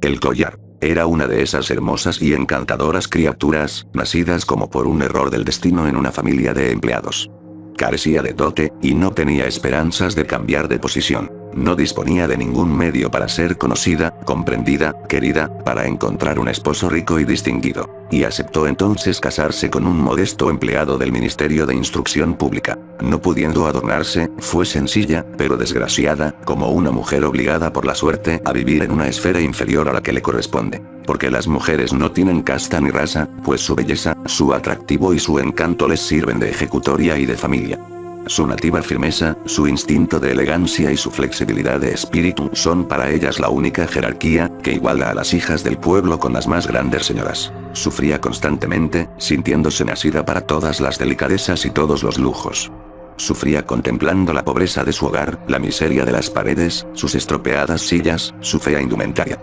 El collar. Era una de esas hermosas y encantadoras criaturas, nacidas como por un error del destino en una familia de empleados. Carecía de dote, y no tenía esperanzas de cambiar de posición. No disponía de ningún medio para ser conocida, comprendida, querida, para encontrar un esposo rico y distinguido. Y aceptó entonces casarse con un modesto empleado del Ministerio de Instrucción Pública. No pudiendo adornarse, fue sencilla, pero desgraciada, como una mujer obligada por la suerte a vivir en una esfera inferior a la que le corresponde. Porque las mujeres no tienen casta ni raza, pues su belleza, su atractivo y su encanto les sirven de ejecutoria y de familia. Su nativa firmeza, su instinto de elegancia y su flexibilidad de espíritu son para ellas la única jerarquía que iguala a las hijas del pueblo con las más grandes señoras. Sufría constantemente, sintiéndose nacida para todas las delicadezas y todos los lujos. Sufría contemplando la pobreza de su hogar, la miseria de las paredes, sus estropeadas sillas, su fea indumentaria.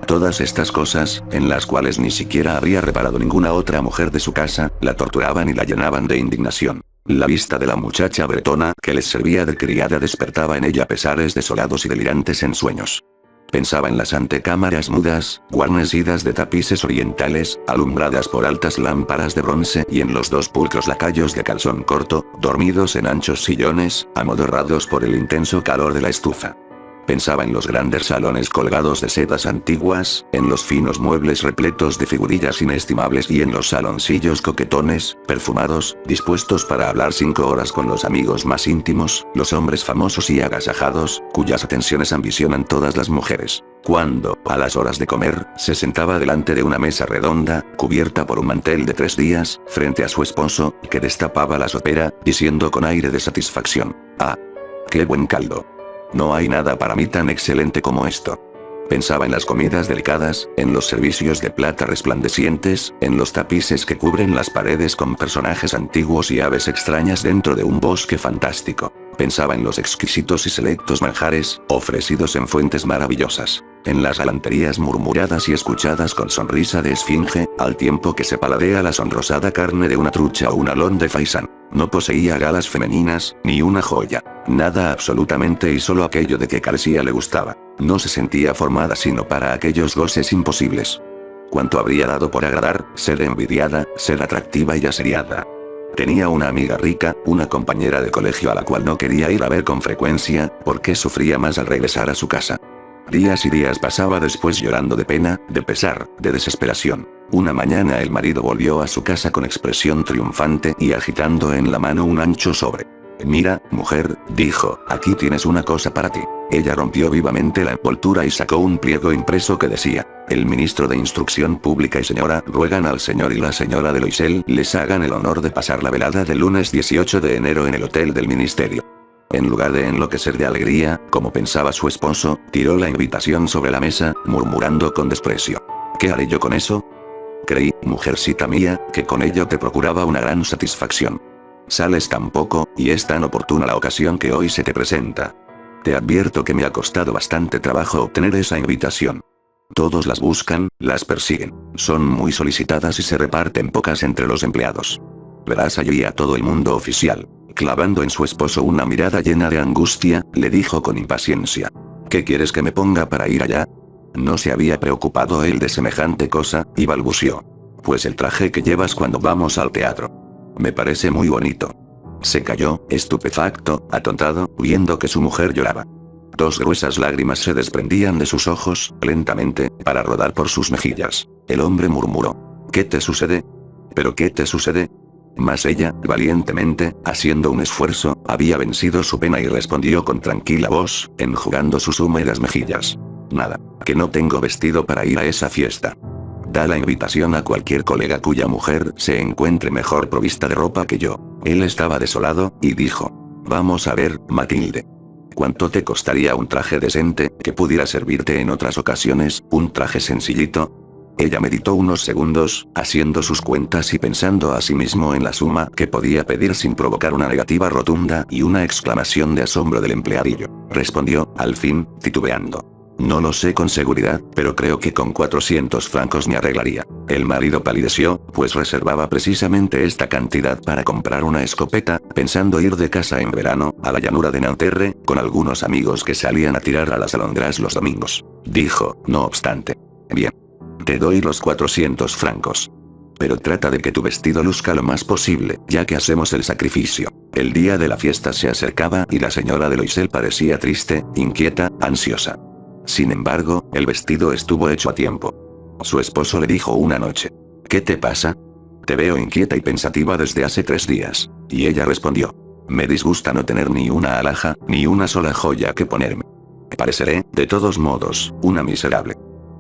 Todas estas cosas, en las cuales ni siquiera habría reparado ninguna otra mujer de su casa, la torturaban y la llenaban de indignación. La vista de la muchacha bretona que les servía de criada despertaba en ella pesares desolados y delirantes ensueños. Pensaba en las antecámaras mudas, guarnecidas de tapices orientales, alumbradas por altas lámparas de bronce, y en los dos pulcros lacayos de calzón corto, dormidos en anchos sillones, amodorrados por el intenso calor de la estufa. Pensaba en los grandes salones colgados de sedas antiguas, en los finos muebles repletos de figurillas inestimables y en los saloncillos coquetones, perfumados, dispuestos para hablar 5 horas con los amigos más íntimos, los hombres famosos y agasajados, cuyas atenciones ambicionan todas las mujeres. Cuando, a las horas de comer, se sentaba delante de una mesa redonda, cubierta por un mantel de 3 días, frente a su esposo, que destapaba la sopera, diciendo con aire de satisfacción: «¡Ah! ¡Qué buen caldo! No hay nada para mí tan excelente como esto». Pensaba en las comidas delicadas, en los servicios de plata resplandecientes, en los tapices que cubren las paredes con personajes antiguos y aves extrañas dentro de un bosque fantástico. Pensaba en los exquisitos y selectos manjares, ofrecidos en fuentes maravillosas. En las galanterías murmuradas y escuchadas con sonrisa de esfinge, al tiempo que se paladea la sonrosada carne de una trucha o un alón de faisán. No poseía galas femeninas, ni una joya. Nada absolutamente, y solo aquello de que carecía le gustaba. No se sentía formada sino para aquellos goces imposibles. Cuánto habría dado por agradar, ser envidiada, ser atractiva y asediada. Tenía una amiga rica, una compañera de colegio a la cual no quería ir a ver con frecuencia, porque sufría más al regresar a su casa. Días y días pasaba después llorando de pena, de pesar, de desesperación. Una mañana el marido volvió a su casa con expresión triunfante y agitando en la mano un ancho sobre. «Mira, mujer», dijo, «aquí tienes una cosa para ti». Ella rompió vivamente la envoltura y sacó un pliego impreso que decía: «El ministro de Instrucción Pública y señora ruegan al señor y la señora de Loisel les hagan el honor de pasar la velada del lunes 18 de enero en el hotel del ministerio». En lugar de enloquecer de alegría, como pensaba su esposo, tiró la invitación sobre la mesa, murmurando con desprecio: «¿Qué haré yo con eso? Creí, mujercita mía, que con ello te procuraba una gran satisfacción. Sales tan poco, y es tan oportuna la ocasión que hoy se te presenta. Te advierto que me ha costado bastante trabajo obtener esa invitación. Todos las buscan, las persiguen. Son muy solicitadas y se reparten pocas entre los empleados. Verás allí a todo el mundo oficial». Clavando en su esposo una mirada llena de angustia, le dijo con impaciencia: «¿Qué quieres que me ponga para ir allá?». No se había preocupado él de semejante cosa, y balbució: «Pues el traje que llevas cuando vamos al teatro. Me parece muy bonito». Se calló, estupefacto, atontado, viendo que su mujer lloraba. 2 gruesas lágrimas se desprendían de sus ojos, lentamente, para rodar por sus mejillas. El hombre murmuró: «¿Qué te sucede? ¿Pero qué te sucede?». Mas ella, valientemente, haciendo un esfuerzo, había vencido su pena y respondió con tranquila voz, enjugando sus húmedas mejillas: «Nada, que no tengo vestido para ir a esa fiesta». Da la invitación a cualquier colega cuya mujer se encuentre mejor provista de ropa que yo. Él estaba desolado, y dijo: «Vamos a ver, Matilde. ¿Cuánto te costaría un traje decente, que pudiera servirte en otras ocasiones, un traje sencillito?». Ella meditó unos segundos, haciendo sus cuentas y pensando a sí mismo en la suma que podía pedir sin provocar una negativa rotunda y una exclamación de asombro del empleadillo. Respondió, al fin, titubeando: «No lo sé con seguridad, pero creo que con 400 francos me arreglaría». El marido palideció, pues reservaba precisamente esta cantidad para comprar una escopeta, pensando ir de casa en verano, a la llanura de Nanterre, con algunos amigos que salían a tirar a las alondras los domingos. Dijo, no obstante: Bien. Te doy los 400 francos. Pero trata de que tu vestido luzca lo más posible, ya que hacemos el sacrificio. El día de la fiesta se acercaba y la señora de Loisel parecía triste, inquieta, ansiosa. Sin embargo, el vestido estuvo hecho a tiempo. Su esposo le dijo una noche: ¿Qué te pasa? Te veo inquieta y pensativa desde hace 3 días. Y ella respondió: Me disgusta no tener ni una alhaja, ni una sola joya que ponerme. Pareceré, de todos modos, una miserable.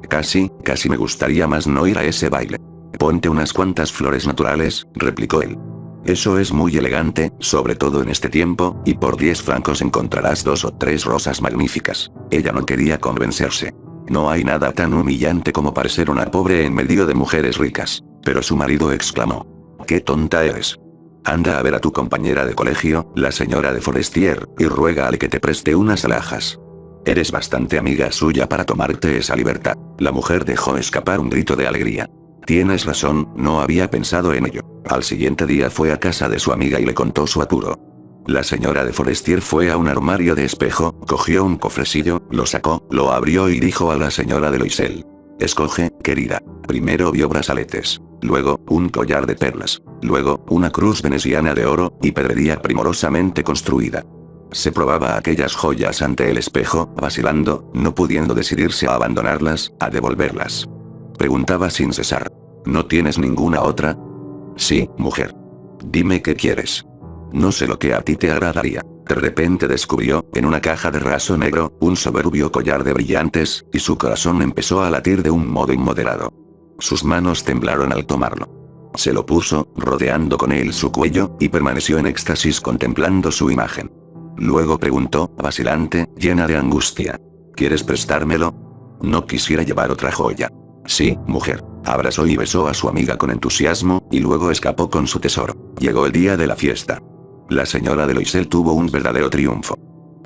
Casi me gustaría más no ir a ese baile. Ponte unas cuantas flores naturales, replicó él. Eso es muy elegante, sobre todo en este tiempo, y por 10 francos encontrarás 2 o 3 rosas magníficas. Ella no quería convencerse. No hay nada tan humillante como parecer una pobre en medio de mujeres ricas. Pero su marido exclamó: ¡Qué tonta eres! Anda a ver a tu compañera de colegio, la señora de Forestier, y ruégale que te preste unas alhajas. Eres bastante amiga suya para tomarte esa libertad. La mujer dejó escapar un grito de alegría. Tienes razón, no había pensado en ello. Al siguiente día fue a casa de su amiga y le contó su apuro. La señora de Forestier fue a un armario de espejo, cogió un cofrecillo, lo sacó, lo abrió y dijo a la señora de Loisel: Escoge, querida. Primero vio brazaletes. Luego, un collar de perlas. Luego, una cruz veneciana de oro, y pedrería primorosamente construida. Se probaba aquellas joyas ante el espejo, vacilando, no pudiendo decidirse a abandonarlas, a devolverlas. Preguntaba sin cesar: ¿No tienes ninguna otra? Sí, mujer. Dime qué quieres. No sé lo que a ti te agradaría. De repente descubrió, en una caja de raso negro, un soberbio collar de brillantes, y su corazón empezó a latir de un modo inmoderado. Sus manos temblaron al tomarlo. Se lo puso, rodeando con él su cuello, y permaneció en éxtasis contemplando su imagen. Luego preguntó, vacilante, llena de angustia: ¿Quieres prestármelo? No quisiera llevar otra joya. Sí, mujer. Abrazó y besó a su amiga con entusiasmo, y luego escapó con su tesoro. Llegó el día de la fiesta. La señora de Loisel tuvo un verdadero triunfo.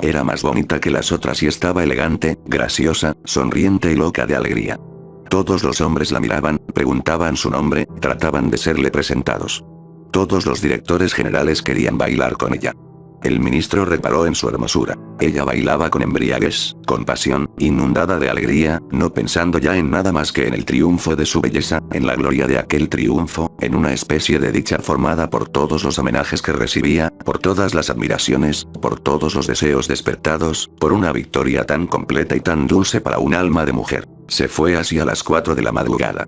Era más bonita que las otras y estaba elegante, graciosa, sonriente y loca de alegría. Todos los hombres la miraban, preguntaban su nombre, trataban de serle presentados. Todos los directores generales querían bailar con ella. El ministro reparó en su hermosura. Ella bailaba con embriaguez, con pasión, inundada de alegría, no pensando ya en nada más que en el triunfo de su belleza, en la gloria de aquel triunfo, en una especie de dicha formada por todos los homenajes que recibía, por todas las admiraciones, por todos los deseos despertados, por una victoria tan completa y tan dulce para un alma de mujer. Se fue hacia las 4 de la madrugada.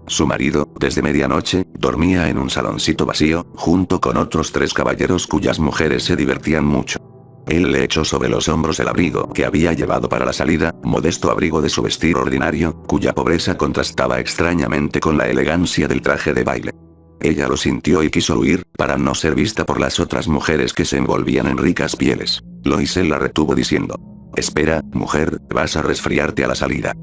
Su marido, desde medianoche, dormía en un saloncito vacío, junto con otros 3 caballeros cuyas mujeres se divertían mucho. Él le echó sobre los hombros el abrigo que había llevado para la salida, modesto abrigo de su vestir ordinario, cuya pobreza contrastaba extrañamente con la elegancia del traje de baile. Ella lo sintió y quiso huir, para no ser vista por las otras mujeres que se envolvían en ricas pieles. Loisel la retuvo diciendo: Espera, mujer, vas a resfriarte a la salida.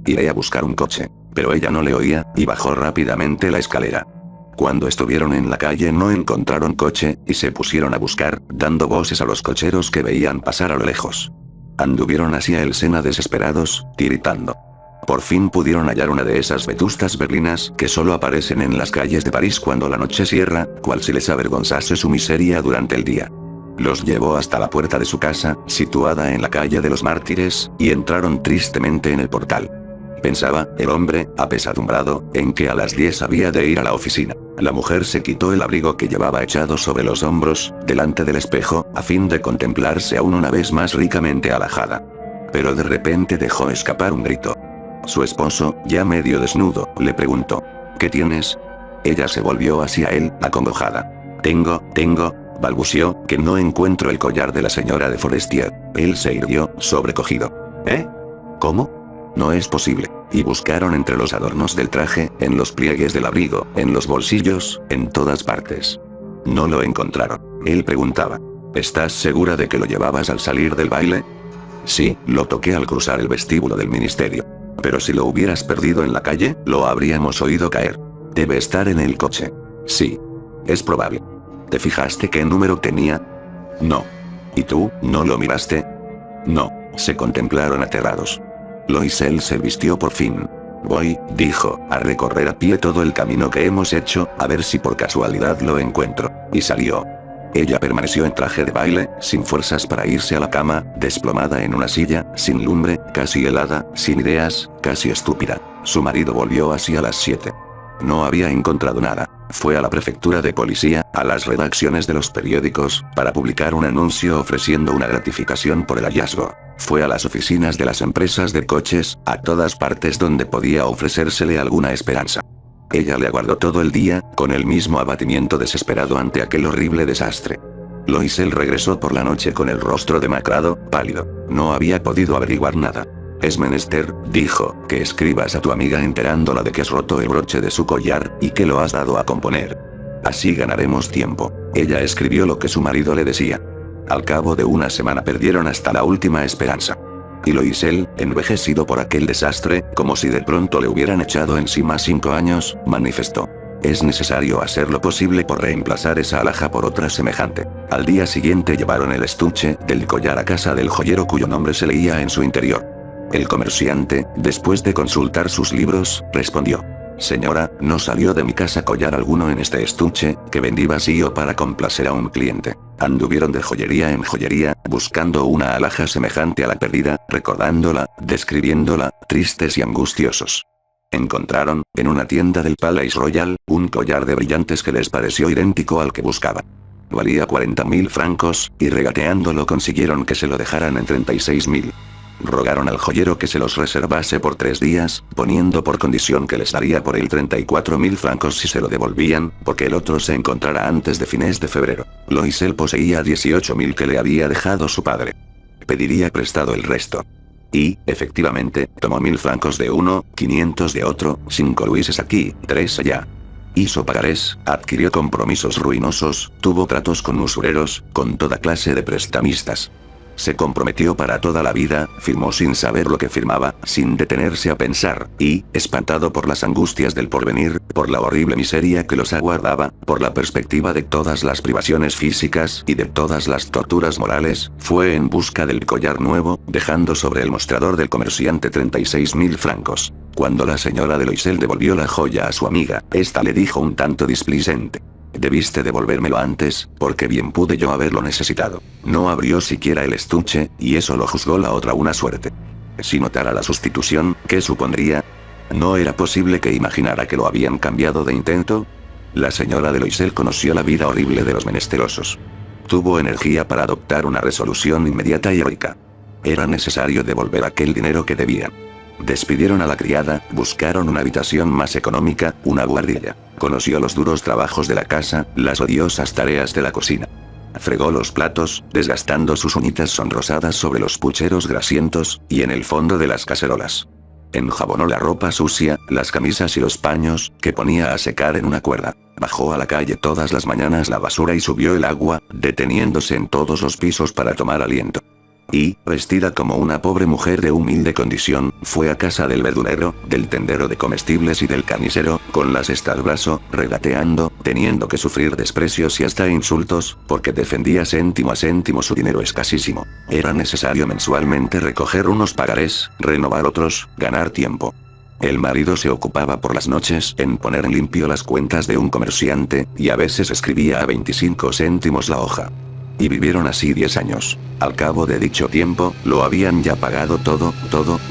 Iré a buscar un coche. Pero ella no le oía, y bajó rápidamente la escalera. Cuando estuvieron en la calle no encontraron coche, y se pusieron a buscar, dando voces a los cocheros que veían pasar a lo lejos. Anduvieron hacia el Sena desesperados, tiritando. Por fin pudieron hallar una de esas vetustas berlinas que solo aparecen en las calles de París cuando la noche cierra, cual si les avergonzase su miseria durante el día. Los llevó hasta la puerta de su casa, situada en la calle de los Mártires, y entraron tristemente en el portal. Pensaba, el hombre, apesadumbrado, en que a las 10 había de ir a la oficina. La mujer se quitó el abrigo que llevaba echado sobre los hombros, delante del espejo, a fin de contemplarse aún una vez más ricamente alhajada. Pero de repente dejó escapar un grito. Su esposo, ya medio desnudo, le preguntó: ¿Qué tienes? Ella se volvió hacia él, acongojada. Tengo, balbuceó, que no encuentro el collar de la señora de Forestier. Él se irguió, sobrecogido. ¿Eh? ¿Cómo? No es posible. Y buscaron entre los adornos del traje, en los pliegues del abrigo, en los bolsillos, en todas partes. No lo encontraron. Él preguntaba: ¿Estás segura de que lo llevabas al salir del baile? Sí, lo toqué al cruzar el vestíbulo del ministerio. Pero si lo hubieras perdido en la calle, lo habríamos oído caer. Debe estar en el coche. Sí. Es probable. ¿Te fijaste qué número tenía? No. ¿Y tú, no lo miraste? No. Se contemplaron aterrados. Loisel se vistió por fin. Voy, dijo, a recorrer a pie todo el camino que hemos hecho, a ver si por casualidad lo encuentro. Y salió. Ella permaneció en traje de baile, sin fuerzas para irse a la cama, desplomada en una silla, sin lumbre, casi helada, sin ideas, casi estúpida. Su marido volvió así a las 7. No había encontrado nada. Fue a la prefectura de policía, a las redacciones de los periódicos, para publicar un anuncio ofreciendo una gratificación por el hallazgo. Fue a las oficinas de las empresas de coches, a todas partes donde podía ofrecérsele alguna esperanza. Ella le aguardó todo el día, con el mismo abatimiento desesperado ante aquel horrible desastre. Loisel regresó por la noche con el rostro demacrado, pálido. No había podido averiguar nada. Es menester, dijo, que escribas a tu amiga enterándola de que has roto el broche de su collar, y que lo has dado a componer. Así ganaremos tiempo. Ella escribió lo que su marido le decía. Al cabo de una semana perdieron hasta la última esperanza. Y Loisel, envejecido por aquel desastre, como si de pronto le hubieran echado encima 5 años, manifestó. Es necesario hacer lo posible por reemplazar esa alhaja por otra semejante. Al día siguiente llevaron el estuche del collar a casa del joyero cuyo nombre se leía en su interior. El comerciante, después de consultar sus libros, respondió. Señora, no salió de mi casa collar alguno en este estuche, que vendí vacío para complacer a un cliente. Anduvieron de joyería en joyería, buscando una alhaja semejante a la perdida, recordándola, describiéndola, tristes y angustiosos. Encontraron, en una tienda del Palais Royal, un collar de brillantes que les pareció idéntico al que buscaban. Valía 40.000 francos, y regateándolo consiguieron que se lo dejaran en 36.000. Rogaron al joyero que se los reservase por 3 días, poniendo por condición que les daría por él 34.000 francos si se lo devolvían, porque el otro se encontrara antes de fines de febrero. Loisel poseía 18.000 que le había dejado su padre. Pediría prestado el resto. Y, efectivamente, tomó 1.000 francos de uno, 500 de otro, 5 luises aquí, 3 allá. Hizo pagarés, adquirió compromisos ruinosos, tuvo tratos con usureros, con toda clase de prestamistas. Se comprometió para toda la vida, firmó sin saber lo que firmaba, sin detenerse a pensar, y, espantado por las angustias del porvenir, por la horrible miseria que los aguardaba, por la perspectiva de todas las privaciones físicas y de todas las torturas morales, fue en busca del collar nuevo, dejando sobre el mostrador del comerciante 36.000 francos. Cuando la señora de Loisel devolvió la joya a su amiga, esta le dijo un tanto displicente. Debiste devolvérmelo antes, porque bien pude yo haberlo necesitado. No abrió siquiera el estuche, y eso lo juzgó la otra una suerte. Si notara la sustitución, ¿qué supondría? ¿No era posible que imaginara que lo habían cambiado de intento? La señora de Loisel conoció la vida horrible de los menesterosos. Tuvo energía para adoptar una resolución inmediata y rica. Era necesario devolver aquel dinero que debían. Despidieron a la criada, buscaron una habitación más económica, una buhardilla. Conoció los duros trabajos de la casa, las odiosas tareas de la cocina. Fregó los platos, desgastando sus uñitas sonrosadas sobre los pucheros grasientos, y en el fondo de las cacerolas. Enjabonó la ropa sucia, las camisas y los paños, que ponía a secar en una cuerda. Bajó a la calle todas las mañanas la basura y subió el agua, deteniéndose en todos los pisos para tomar aliento. Y, vestida como una pobre mujer de humilde condición, fue a casa del verdulero, del tendero de comestibles y del carnicero, con la cesta al brazo, regateando, teniendo que sufrir desprecios y hasta insultos, porque defendía céntimo a céntimo su dinero escasísimo. Era necesario mensualmente recoger unos pagarés, renovar otros, ganar tiempo. El marido se ocupaba por las noches en poner en limpio las cuentas de un comerciante, y a veces escribía a 25 céntimos la hoja. Y vivieron así 10 años. Al cabo de dicho tiempo, lo habían ya pagado todo,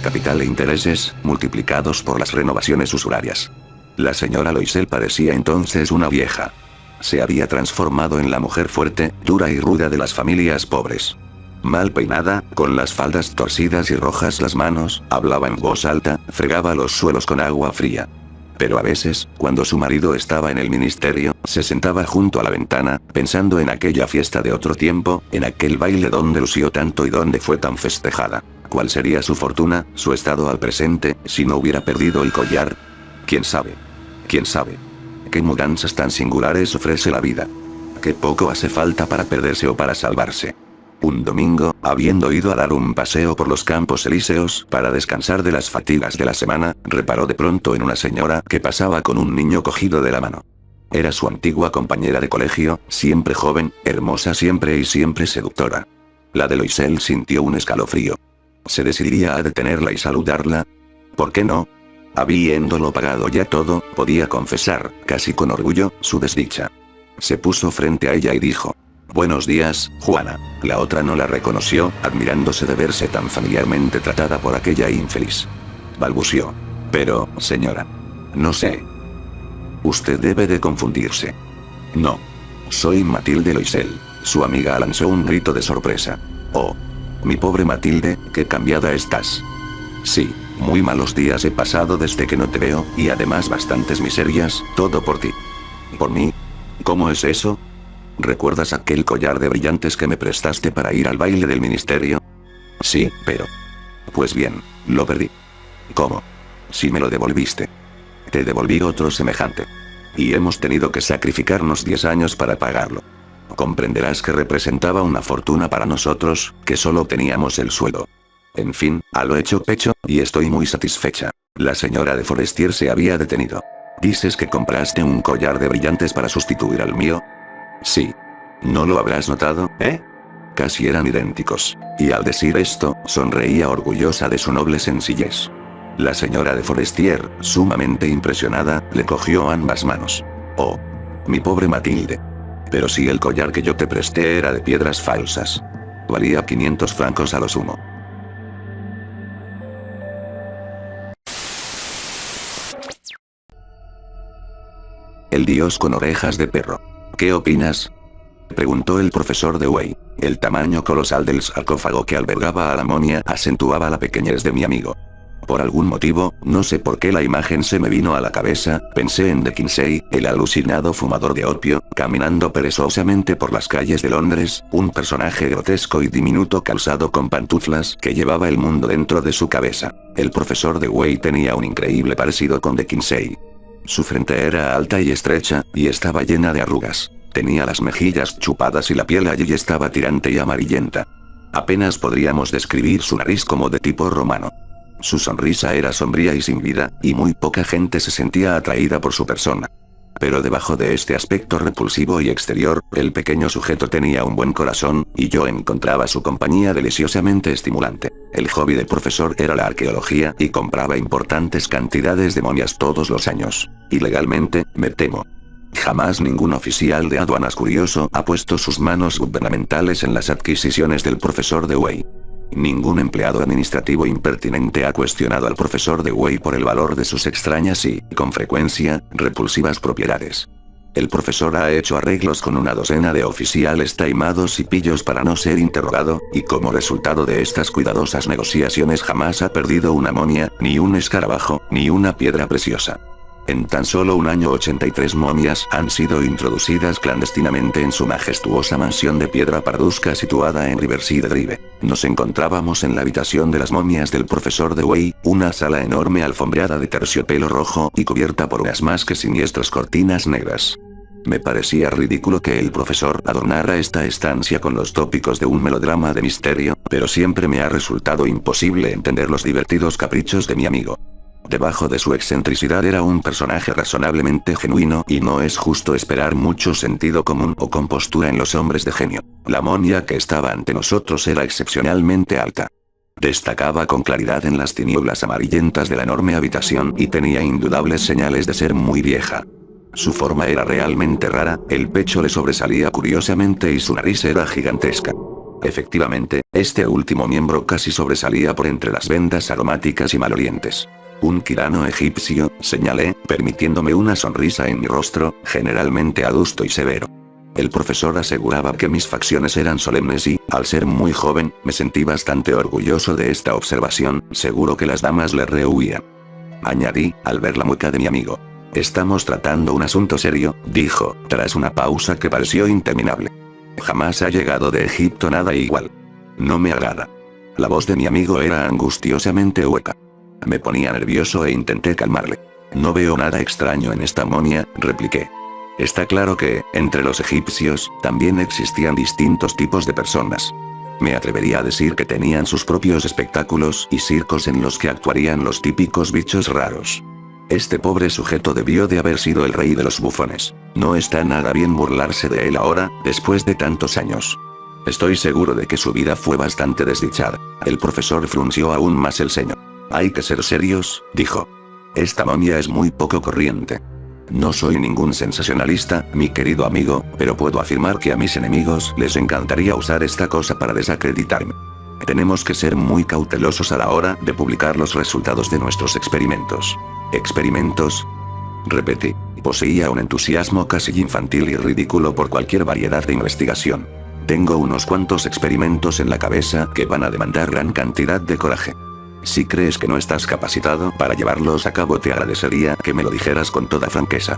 capital e intereses, multiplicados por las renovaciones usurarias. La señora Loisel parecía entonces una vieja. Se había transformado en la mujer fuerte, dura y ruda de las familias pobres. Mal peinada, con las faldas torcidas y rojas las manos, hablaba en voz alta, fregaba los suelos con agua fría. Pero a veces, cuando su marido estaba en el ministerio, se sentaba junto a la ventana, pensando en aquella fiesta de otro tiempo, en aquel baile donde lució tanto y donde fue tan festejada. ¿Cuál sería su fortuna, su estado al presente, si no hubiera perdido el collar? ¿Quién sabe? ¿Quién sabe? ¿Qué mudanzas tan singulares ofrece la vida? ¿Qué poco hace falta para perderse o para salvarse? Un domingo, habiendo ido a dar un paseo por los Campos Elíseos para descansar de las fatigas de la semana, reparó de pronto en una señora que pasaba con un niño cogido de la mano. Era su antigua compañera de colegio, siempre joven, hermosa siempre y siempre seductora. La de Loisel sintió un escalofrío. ¿Se decidiría a detenerla y saludarla? ¿Por qué no? Habiéndolo pagado ya todo, podía confesar, casi con orgullo, su desdicha. Se puso frente a ella y dijo: «Buenos días, Juana». La otra no la reconoció, admirándose de verse tan familiarmente tratada por aquella infeliz. Balbució: Pero, señora. No sé. Usted debe de confundirse. No. Soy Matilde Loisel. Su amiga lanzó un grito de sorpresa. Oh. Mi pobre Matilde, qué cambiada estás. Sí, muy malos días he pasado desde que no te veo, y además bastantes miserias, todo por ti. ¿Por mí? ¿Cómo es eso? ¿Recuerdas aquel collar de brillantes que me prestaste para ir al baile del ministerio? Sí, pero... Pues bien, lo perdí. ¿Cómo? Si me lo devolviste. Te devolví otro semejante. Y hemos tenido que sacrificarnos 10 años para pagarlo. Comprenderás que representaba una fortuna para nosotros, que solo teníamos el sueldo. En fin, a lo hecho pecho, y estoy muy satisfecha. La señora de Forestier se había detenido. ¿Dices que compraste un collar de brillantes para sustituir al mío? Sí. ¿No lo habrás notado, eh? Casi eran idénticos. Y al decir esto, sonreía orgullosa de su noble sencillez. La señora de Forestier, sumamente impresionada, le cogió ambas manos. Oh. Mi pobre Matilde. Pero si el collar que yo te presté era de piedras falsas. Valía 500 francos a lo sumo. El dios con orejas de perro. ¿Qué opinas? Preguntó el profesor Dewey. El tamaño colosal del sarcófago que albergaba a la momia acentuaba la pequeñez de mi amigo. Por algún motivo, no sé por qué la imagen se me vino a la cabeza, pensé en De Quincey, el alucinado fumador de opio, caminando perezosamente por las calles de Londres, un personaje grotesco y diminuto calzado con pantuflas que llevaba el mundo dentro de su cabeza. El profesor Dewey tenía un increíble parecido con De Quincey. Su frente era alta y estrecha, y estaba llena de arrugas. Tenía las mejillas chupadas y la piel allí estaba tirante y amarillenta. Apenas podríamos describir su nariz como de tipo romano. Su sonrisa era sombría y sin vida, y muy poca gente se sentía atraída por su persona. Pero debajo de este aspecto repulsivo y exterior, el pequeño sujeto tenía un buen corazón, y yo encontraba su compañía deliciosamente estimulante. El hobby del profesor era la arqueología y compraba importantes cantidades de momias todos los años. Ilegalmente, me temo. Jamás ningún oficial de aduanas curioso ha puesto sus manos gubernamentales en las adquisiciones del profesor Dewey. Ningún empleado administrativo impertinente ha cuestionado al profesor Dewey por el valor de sus extrañas y, con frecuencia, repulsivas propiedades. El profesor ha hecho arreglos con una docena de oficiales taimados y pillos para no ser interrogado, y como resultado de estas cuidadosas negociaciones jamás ha perdido una momia, ni un escarabajo, ni una piedra preciosa. En tan solo un año 83 momias han sido introducidas clandestinamente en su majestuosa mansión de piedra parduzca situada en Riverside Drive. Nos encontrábamos en la habitación de las momias del profesor Dewey, una sala enorme alfombrada de terciopelo rojo y cubierta por unas más que siniestras cortinas negras. Me parecía ridículo que el profesor adornara esta estancia con los tópicos de un melodrama de misterio, pero siempre me ha resultado imposible entender los divertidos caprichos de mi amigo. Debajo de su excentricidad era un personaje razonablemente genuino y no es justo esperar mucho sentido común o compostura en los hombres de genio. La momia que estaba ante nosotros era excepcionalmente alta. Destacaba con claridad en las tinieblas amarillentas de la enorme habitación y tenía indudables señales de ser muy vieja. Su forma era realmente rara, el pecho le sobresalía curiosamente y su nariz era gigantesca. Efectivamente, este último miembro casi sobresalía por entre las vendas aromáticas y malolientes. Un tirano egipcio, señalé, permitiéndome una sonrisa en mi rostro, generalmente adusto y severo. El profesor aseguraba que mis facciones eran solemnes y, al ser muy joven, me sentí bastante orgulloso de esta observación, seguro que las damas le rehuían. Añadí, al ver la mueca de mi amigo. Estamos tratando un asunto serio, dijo, tras una pausa que pareció interminable. Jamás ha llegado de Egipto nada igual. No me agrada. La voz de mi amigo era angustiosamente hueca. Me ponía nervioso e intenté calmarle. No veo nada extraño en esta momia, repliqué. Está claro que, entre los egipcios, también existían distintos tipos de personas. Me atrevería a decir que tenían sus propios espectáculos y circos en los que actuarían los típicos bichos raros. Este pobre sujeto debió de haber sido el rey de los bufones. No está nada bien burlarse de él ahora, después de tantos años. Estoy seguro de que su vida fue bastante desdichada. El profesor frunció aún más el ceño. Hay que ser serios, dijo. Esta momia es muy poco corriente. No soy ningún sensacionalista, mi querido amigo, pero puedo afirmar que a mis enemigos les encantaría usar esta cosa para desacreditarme. Tenemos que ser muy cautelosos a la hora de publicar los resultados de nuestros experimentos. ¿Experimentos? Repetí. Poseía un entusiasmo casi infantil y ridículo por cualquier variedad de investigación. Tengo unos cuantos experimentos en la cabeza que van a demandar gran cantidad de coraje. Si crees que no estás capacitado para llevarlos a cabo, te agradecería que me lo dijeras con toda franqueza.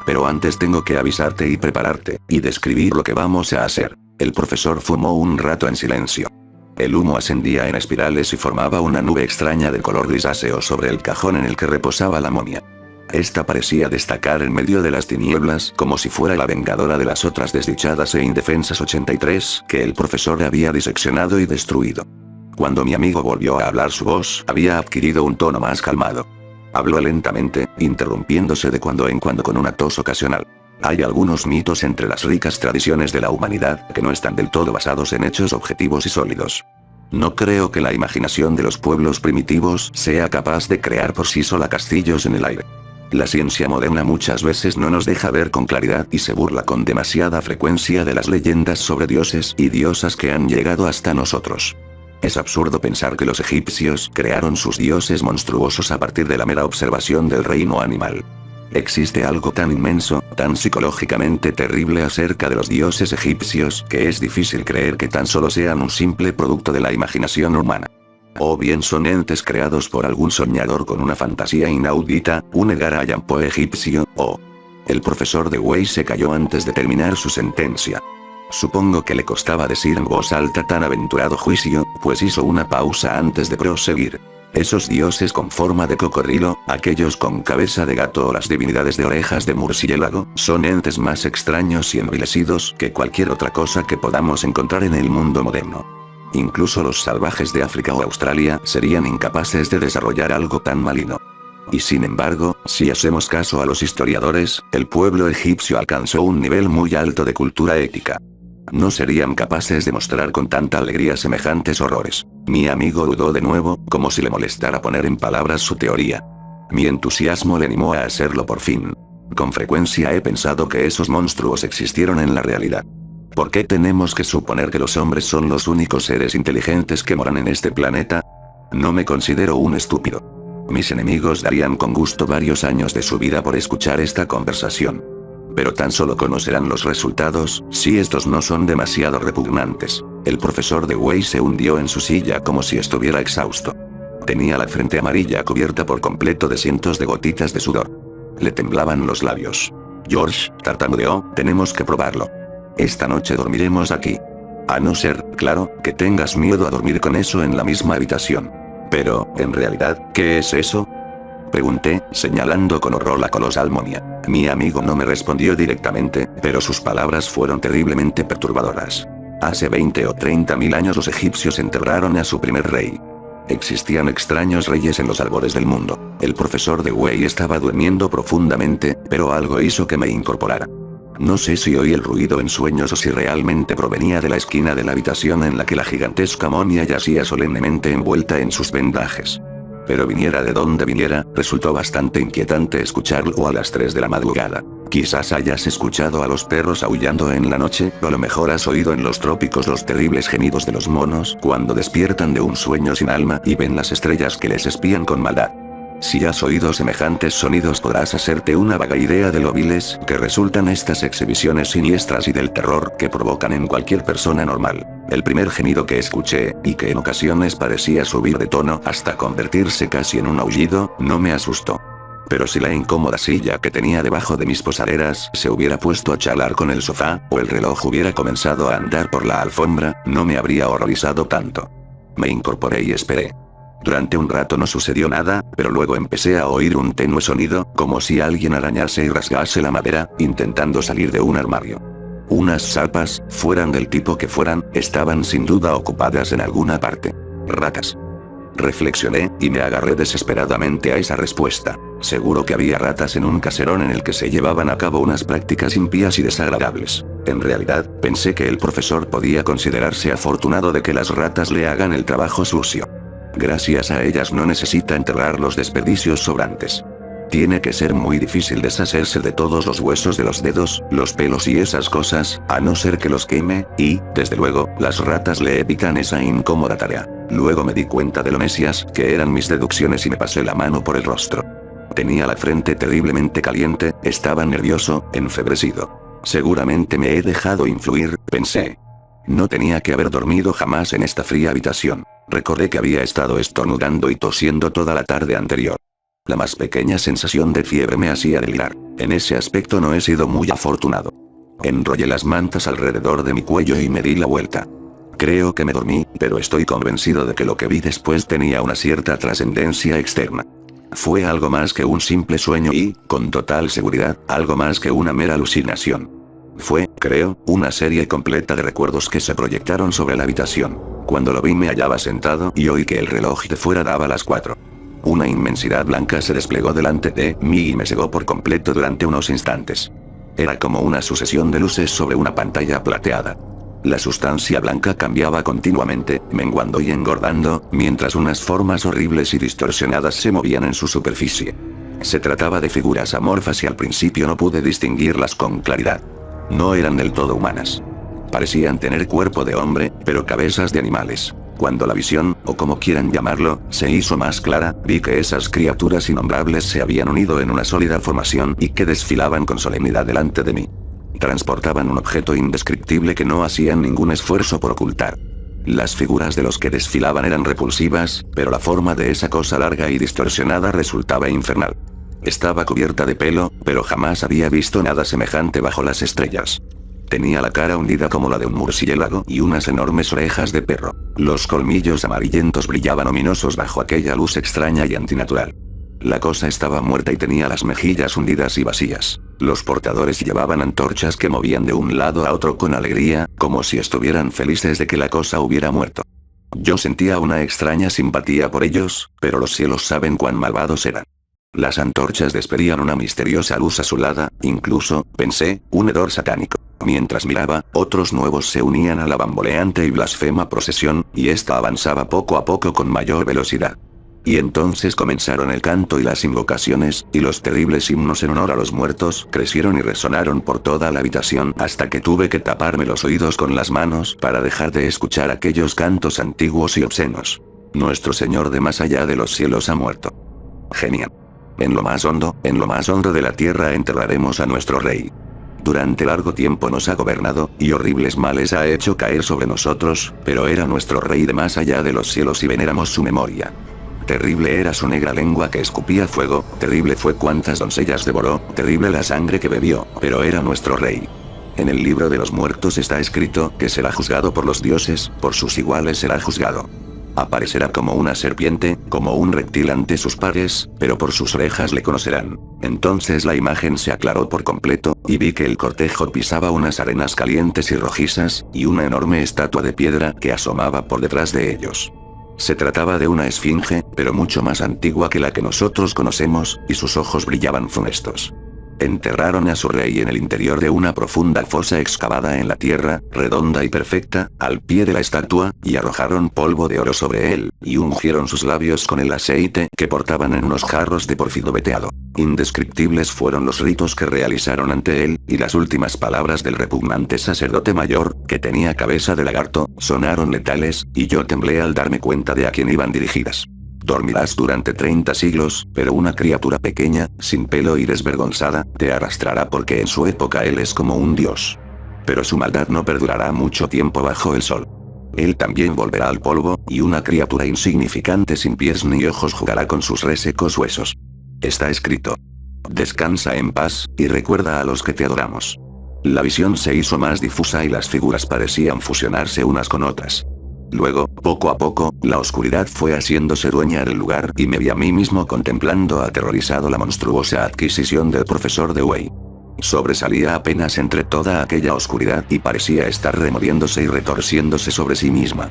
Pero antes tengo que avisarte y prepararte, y describir lo que vamos a hacer. El profesor fumó un rato en silencio. El humo ascendía en espirales y formaba una nube extraña de color grisáceo sobre el cajón en el que reposaba la momia. Esta parecía destacar en medio de las tinieblas como si fuera la vengadora de las otras desdichadas e indefensas 83 que el profesor había diseccionado y destruido. Cuando mi amigo volvió a hablar, su voz había adquirido un tono más calmado. Habló lentamente, interrumpiéndose de cuando en cuando con una tos ocasional. Hay algunos mitos entre las ricas tradiciones de la humanidad que no están del todo basados en hechos objetivos y sólidos. No creo que la imaginación de los pueblos primitivos sea capaz de crear por sí sola castillos en el aire. La ciencia moderna muchas veces no nos deja ver con claridad y se burla con demasiada frecuencia de las leyendas sobre dioses y diosas que han llegado hasta nosotros. Es absurdo pensar que los egipcios crearon sus dioses monstruosos a partir de la mera observación del reino animal. Existe algo tan inmenso, tan psicológicamente terrible acerca de los dioses egipcios, que es difícil creer que tan solo sean un simple producto de la imaginación humana. O bien son entes creados por algún soñador con una fantasía inaudita, un Edgar Allan Poe egipcio, o... El profesor Dewey se calló antes de terminar su sentencia. Supongo que le costaba decir en voz alta tan aventurado juicio, pues hizo una pausa antes de proseguir. Esos dioses con forma de cocodrilo, aquellos con cabeza de gato o las divinidades de orejas de murciélago, son entes más extraños y envilecidos que cualquier otra cosa que podamos encontrar en el mundo moderno. Incluso los salvajes de África o Australia serían incapaces de desarrollar algo tan maligno. Y sin embargo, si hacemos caso a los historiadores, el pueblo egipcio alcanzó un nivel muy alto de cultura ética. No serían capaces de mostrar con tanta alegría semejantes horrores. Mi amigo dudó de nuevo, como si le molestara poner en palabras su teoría. Mi entusiasmo le animó a hacerlo por fin. Con frecuencia he pensado que esos monstruos existieron en la realidad. ¿Por qué tenemos que suponer que los hombres son los únicos seres inteligentes que moran en este planeta? No me considero un estúpido. Mis enemigos darían con gusto varios años de su vida por escuchar esta conversación. Pero tan solo conocerán los resultados, si estos no son demasiado repugnantes. El profesor Dewey se hundió en su silla como si estuviera exhausto. Tenía la frente amarilla cubierta por completo de cientos de gotitas de sudor. Le temblaban los labios. George, tartamudeó, tenemos que probarlo. Esta noche dormiremos aquí. A no ser, claro, que tengas miedo a dormir con eso en la misma habitación. Pero, en realidad, ¿qué es eso? Pregunté, señalando con horror la colosal momia. Mi amigo no me respondió directamente, pero sus palabras fueron terriblemente perturbadoras. Hace 20 o 30 mil años los egipcios enterraron a su primer rey. Existían extraños reyes en los albores del mundo. El profesor Dewey estaba durmiendo profundamente, pero algo hizo que me incorporara. No sé si oí el ruido en sueños o si realmente provenía de la esquina de la habitación en la que la gigantesca momia yacía solemnemente envuelta en sus vendajes. Pero viniera de donde viniera, resultó bastante inquietante escucharlo a las 3 de la madrugada. Quizás hayas escuchado a los perros aullando en la noche, o a lo mejor has oído en los trópicos los terribles gemidos de los monos cuando despiertan de un sueño sin alma y ven las estrellas que les espían con maldad. Si has oído semejantes sonidos podrás hacerte una vaga idea de lo viles que resultan estas exhibiciones siniestras y del terror que provocan en cualquier persona normal. El primer gemido que escuché, y que en ocasiones parecía subir de tono hasta convertirse casi en un aullido, no me asustó. Pero si la incómoda silla que tenía debajo de mis posaderas se hubiera puesto a charlar con el sofá, o el reloj hubiera comenzado a andar por la alfombra, no me habría horrorizado tanto. Me incorporé y esperé. Durante un rato no sucedió nada, pero luego empecé a oír un tenue sonido, como si alguien arañase y rasgase la madera, intentando salir de un armario. Unas zapas, fueran del tipo que fueran, estaban sin duda ocupadas en alguna parte. Ratas. Reflexioné, y me agarré desesperadamente a esa respuesta. Seguro que había ratas en un caserón en el que se llevaban a cabo unas prácticas impías y desagradables. En realidad, pensé que el profesor podía considerarse afortunado de que las ratas le hagan el trabajo sucio. Gracias a ellas no necesita enterrar los desperdicios sobrantes. Tiene que ser muy difícil deshacerse de todos los huesos de los dedos, los pelos y esas cosas, a no ser que los queme, y, desde luego, las ratas le evitan esa incómoda tarea. Luego me di cuenta de lo necias que eran mis deducciones y me pasé la mano por el rostro. Tenía la frente terriblemente caliente, estaba nervioso, enfebrecido. Seguramente me he dejado influir, pensé. No tenía que haber dormido jamás en esta fría habitación. Recordé que había estado estornudando y tosiendo toda la tarde anterior. La más pequeña sensación de fiebre me hacía delirar. En ese aspecto no he sido muy afortunado. Enrollé las mantas alrededor de mi cuello y me di la vuelta. Creo que me dormí, pero estoy convencido de que lo que vi después tenía una cierta trascendencia externa. Fue algo más que un simple sueño y, con total seguridad, algo más que una mera alucinación. Fue, creo, una serie completa de recuerdos que se proyectaron sobre la habitación. Cuando lo vi me hallaba sentado y oí que el reloj de fuera daba las 4. Una inmensidad blanca se desplegó delante de mí y me cegó por completo durante unos instantes. Era como una sucesión de luces sobre una pantalla plateada. La sustancia blanca cambiaba continuamente, menguando y engordando, mientras unas formas horribles y distorsionadas se movían en su superficie. Se trataba de figuras amorfas y al principio no pude distinguirlas con claridad. No eran del todo humanas. Parecían tener cuerpo de hombre, pero cabezas de animales. Cuando la visión, o como quieran llamarlo, se hizo más clara, vi que esas criaturas innombrables se habían unido en una sólida formación y que desfilaban con solemnidad delante de mí. Transportaban un objeto indescriptible que no hacían ningún esfuerzo por ocultar. Las figuras de los que desfilaban eran repulsivas, pero la forma de esa cosa larga y distorsionada resultaba infernal. Estaba cubierta de pelo, pero jamás había visto nada semejante bajo las estrellas. Tenía la cara hundida como la de un murciélago y unas enormes orejas de perro. Los colmillos amarillentos brillaban ominosos bajo aquella luz extraña y antinatural. La cosa estaba muerta y tenía las mejillas hundidas y vacías. Los portadores llevaban antorchas que movían de un lado a otro con alegría, como si estuvieran felices de que la cosa hubiera muerto. Yo sentía una extraña simpatía por ellos, pero los cielos saben cuán malvados eran. Las antorchas despedían una misteriosa luz azulada, incluso, pensé, un hedor satánico. Mientras miraba, otros nuevos se unían a la bamboleante y blasfema procesión, y esta avanzaba poco a poco con mayor velocidad. Y entonces comenzaron el canto y las invocaciones, y los terribles himnos en honor a los muertos crecieron y resonaron por toda la habitación hasta que tuve que taparme los oídos con las manos para dejar de escuchar aquellos cantos antiguos y obscenos. Nuestro Señor de más allá de los cielos ha muerto. Genial. En lo más hondo de la tierra enterraremos a nuestro Rey. Durante largo tiempo nos ha gobernado, y horribles males ha hecho caer sobre nosotros, pero era nuestro Rey de más allá de los cielos y veneramos su memoria. Terrible era su negra lengua que escupía fuego, terrible fue cuántas doncellas devoró, terrible la sangre que bebió, pero era nuestro Rey. En el libro de los muertos está escrito que será juzgado por los dioses, por sus iguales será juzgado. Aparecerá como una serpiente, como un reptil ante sus pares, pero por sus orejas le conocerán. Entonces la imagen se aclaró por completo, y vi que el cortejo pisaba unas arenas calientes y rojizas, y una enorme estatua de piedra que asomaba por detrás de ellos. Se trataba de una esfinge, pero mucho más antigua que la que nosotros conocemos, y sus ojos brillaban funestos. Enterraron a su rey en el interior de una profunda fosa excavada en la tierra, redonda y perfecta, al pie de la estatua, y arrojaron polvo de oro sobre él, y ungieron sus labios con el aceite que portaban en unos jarros de pórfido veteado. Indescriptibles fueron los ritos que realizaron ante él, y las últimas palabras del repugnante sacerdote mayor, que tenía cabeza de lagarto, sonaron letales, y yo temblé al darme cuenta de a quién iban dirigidas. Dormirás durante 30 siglos, pero una criatura pequeña, sin pelo y desvergonzada, te arrastrará porque en su época él es como un dios. Pero su maldad no perdurará mucho tiempo bajo el sol. Él también volverá al polvo, y una criatura insignificante sin pies ni ojos jugará con sus resecos huesos. Está escrito. Descansa en paz, y recuerda a los que te adoramos. La visión se hizo más difusa y las figuras parecían fusionarse unas con otras. Luego, poco a poco, la oscuridad fue haciéndose dueña del lugar y me vi a mí mismo contemplando aterrorizado la monstruosa adquisición del profesor Dewey. Sobresalía apenas entre toda aquella oscuridad y parecía estar removiéndose y retorciéndose sobre sí misma.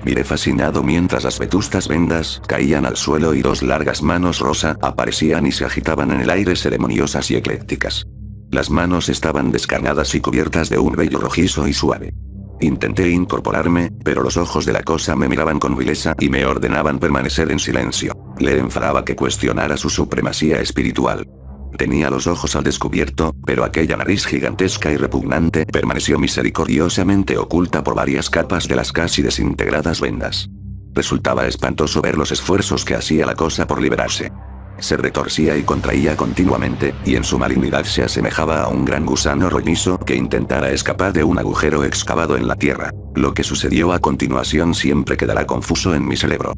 Miré fascinado mientras las vetustas vendas caían al suelo y dos largas manos rosa aparecían y se agitaban en el aire ceremoniosas y eclécticas. Las manos estaban descarnadas y cubiertas de un vello rojizo y suave. Intenté incorporarme, pero los ojos de la cosa me miraban con vileza y me ordenaban permanecer en silencio. Le enfadaba que cuestionara su supremacía espiritual. Tenía los ojos al descubierto, pero aquella nariz gigantesca y repugnante permaneció misericordiosamente oculta por varias capas de las casi desintegradas vendas. Resultaba espantoso ver los esfuerzos que hacía la cosa por liberarse. Se retorcía y contraía continuamente, y en su malignidad se asemejaba a un gran gusano rollizo que intentara escapar de un agujero excavado en la tierra. Lo que sucedió a continuación siempre quedará confuso en mi cerebro.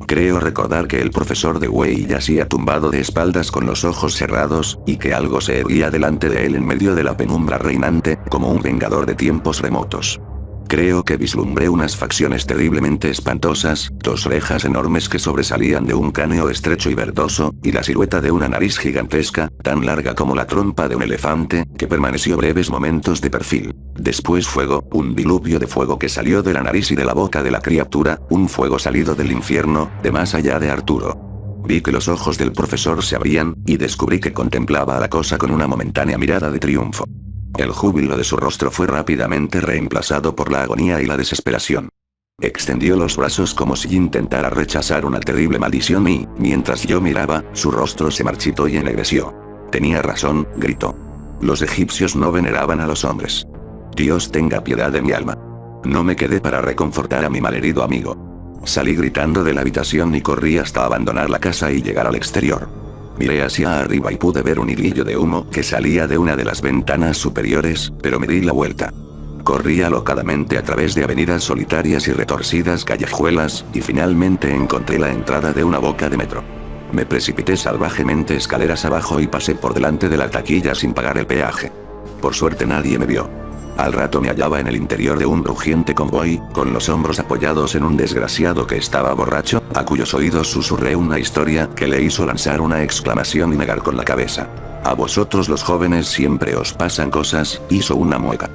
Creo recordar que el profesor de Wei yacía tumbado de espaldas con los ojos cerrados, y que algo se erguía delante de él en medio de la penumbra reinante, como un vengador de tiempos remotos. Creo que vislumbré unas facciones terriblemente espantosas, dos orejas enormes que sobresalían de un cráneo estrecho y verdoso, y la silueta de una nariz gigantesca, tan larga como la trompa de un elefante, que permaneció breves momentos de perfil. Después fuego, un diluvio de fuego que salió de la nariz y de la boca de la criatura, un fuego salido del infierno, de más allá de Arturo. Vi que los ojos del profesor se abrían, y descubrí que contemplaba a la cosa con una momentánea mirada de triunfo. El júbilo de su rostro fue rápidamente reemplazado por la agonía y la desesperación. Extendió los brazos como si intentara rechazar una terrible maldición y, mientras yo miraba, su rostro se marchitó y ennegreció. Tenía razón, gritó. Los egipcios no veneraban a los hombres. Dios tenga piedad de mi alma. No me quedé para reconfortar a mi malherido amigo. Salí gritando de la habitación y corrí hasta abandonar la casa y llegar al exterior. Miré hacia arriba y pude ver un hilillo de humo que salía de una de las ventanas superiores, pero me di la vuelta. Corrí alocadamente a través de avenidas solitarias y retorcidas callejuelas, y finalmente encontré la entrada de una boca de metro. Me precipité salvajemente escaleras abajo y pasé por delante de la taquilla sin pagar el peaje. Por suerte nadie me vio. Al rato me hallaba en el interior de un rugiente convoy, con los hombros apoyados en un desgraciado que estaba borracho, a cuyos oídos susurré una historia que le hizo lanzar una exclamación y negar con la cabeza. A vosotros los jóvenes siempre os pasan cosas, hizo una mueca.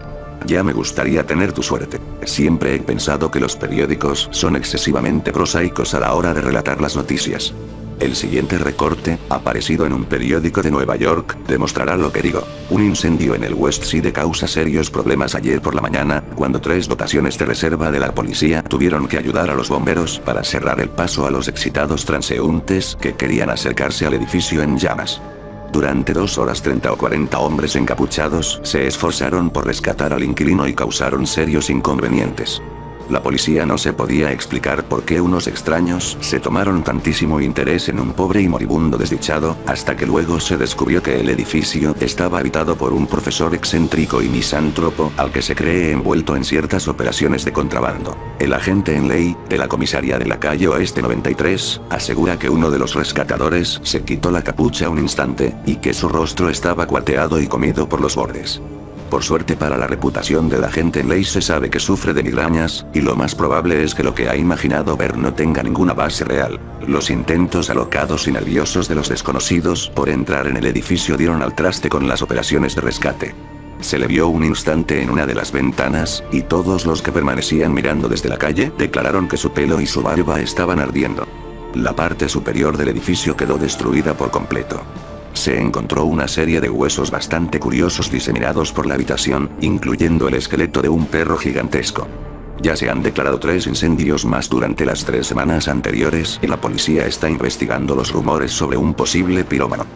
Ya me gustaría tener tu suerte. Siempre he pensado que los periódicos son excesivamente prosaicos a la hora de relatar las noticias. El siguiente recorte, aparecido en un periódico de Nueva York, demostrará lo que digo. Un incendio en el West Side causa serios problemas ayer por la mañana, cuando 3 dotaciones de reserva de la policía tuvieron que ayudar a los bomberos para cerrar el paso a los excitados transeúntes que querían acercarse al edificio en llamas. Durante 2 horas 30 o 40 hombres encapuchados se esforzaron por rescatar al inquilino y causaron serios inconvenientes. La policía no se podía explicar por qué unos extraños se tomaron tantísimo interés en un pobre y moribundo desdichado, hasta que luego se descubrió que el edificio estaba habitado por un profesor excéntrico y misántropo, al que se cree envuelto en ciertas operaciones de contrabando. El agente en ley, de la comisaría de la calle Oeste 93, asegura que uno de los rescatadores se quitó la capucha un instante, y que su rostro estaba cuarteado y comido por los bordes. Por suerte para la reputación del agente en ley se sabe que sufre de migrañas, y lo más probable es que lo que ha imaginado ver no tenga ninguna base real. Los intentos alocados y nerviosos de los desconocidos por entrar en el edificio dieron al traste con las operaciones de rescate. Se le vio un instante en una de las ventanas, y todos los que permanecían mirando desde la calle declararon que su pelo y su barba estaban ardiendo. La parte superior del edificio quedó destruida por completo. Se encontró una serie de huesos bastante curiosos diseminados por la habitación, incluyendo el esqueleto de un perro gigantesco. Ya se han declarado 3 incendios más durante las 3 semanas anteriores y la policía está investigando los rumores sobre un posible pirómano.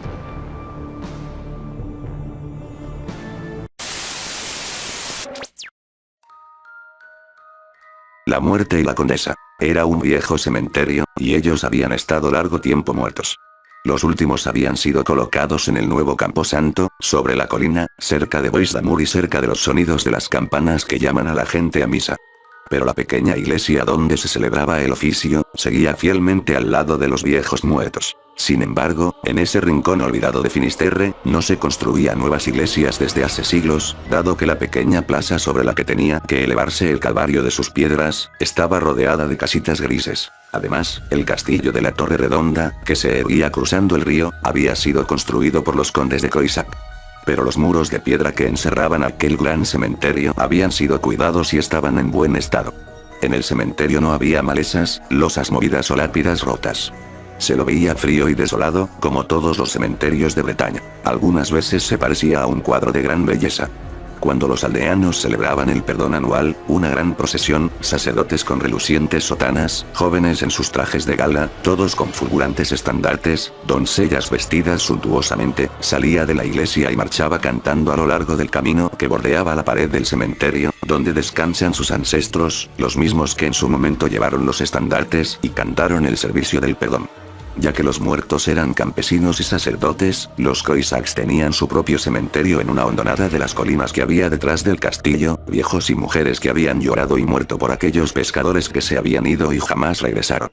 La muerte y la condesa. Era un viejo cementerio, y ellos habían estado largo tiempo muertos. Los últimos habían sido colocados en el nuevo camposanto, sobre la colina, cerca de Bois d'Amour y cerca de los sonidos de las campanas que llaman a la gente a misa. Pero la pequeña iglesia donde se celebraba el oficio, seguía fielmente al lado de los viejos muertos. Sin embargo, en ese rincón olvidado de Finisterre, no se construían nuevas iglesias desde hace siglos, dado que la pequeña plaza sobre la que tenía que elevarse el calvario de sus piedras, estaba rodeada de casitas grises. Además, el castillo de la Torre Redonda, que se erguía cruzando el río, había sido construido por los condes de Croisac. Pero los muros de piedra que encerraban aquel gran cementerio habían sido cuidados y estaban en buen estado. En el cementerio no había malezas, losas movidas o lápidas rotas. Se lo veía frío y desolado, como todos los cementerios de Bretaña. Algunas veces se parecía a un cuadro de gran belleza. Cuando los aldeanos celebraban el perdón anual, una gran procesión, sacerdotes con relucientes sotanas, jóvenes en sus trajes de gala, todos con fulgurantes estandartes, doncellas vestidas suntuosamente, salía de la iglesia y marchaba cantando a lo largo del camino que bordeaba la pared del cementerio, donde descansan sus ancestros, los mismos que en su momento llevaron los estandartes y cantaron el servicio del perdón. Ya que los muertos eran campesinos y sacerdotes, los Coisaks tenían su propio cementerio en una hondonada de las colinas que había detrás del castillo, viejos y mujeres que habían llorado y muerto por aquellos pescadores que se habían ido y jamás regresaron.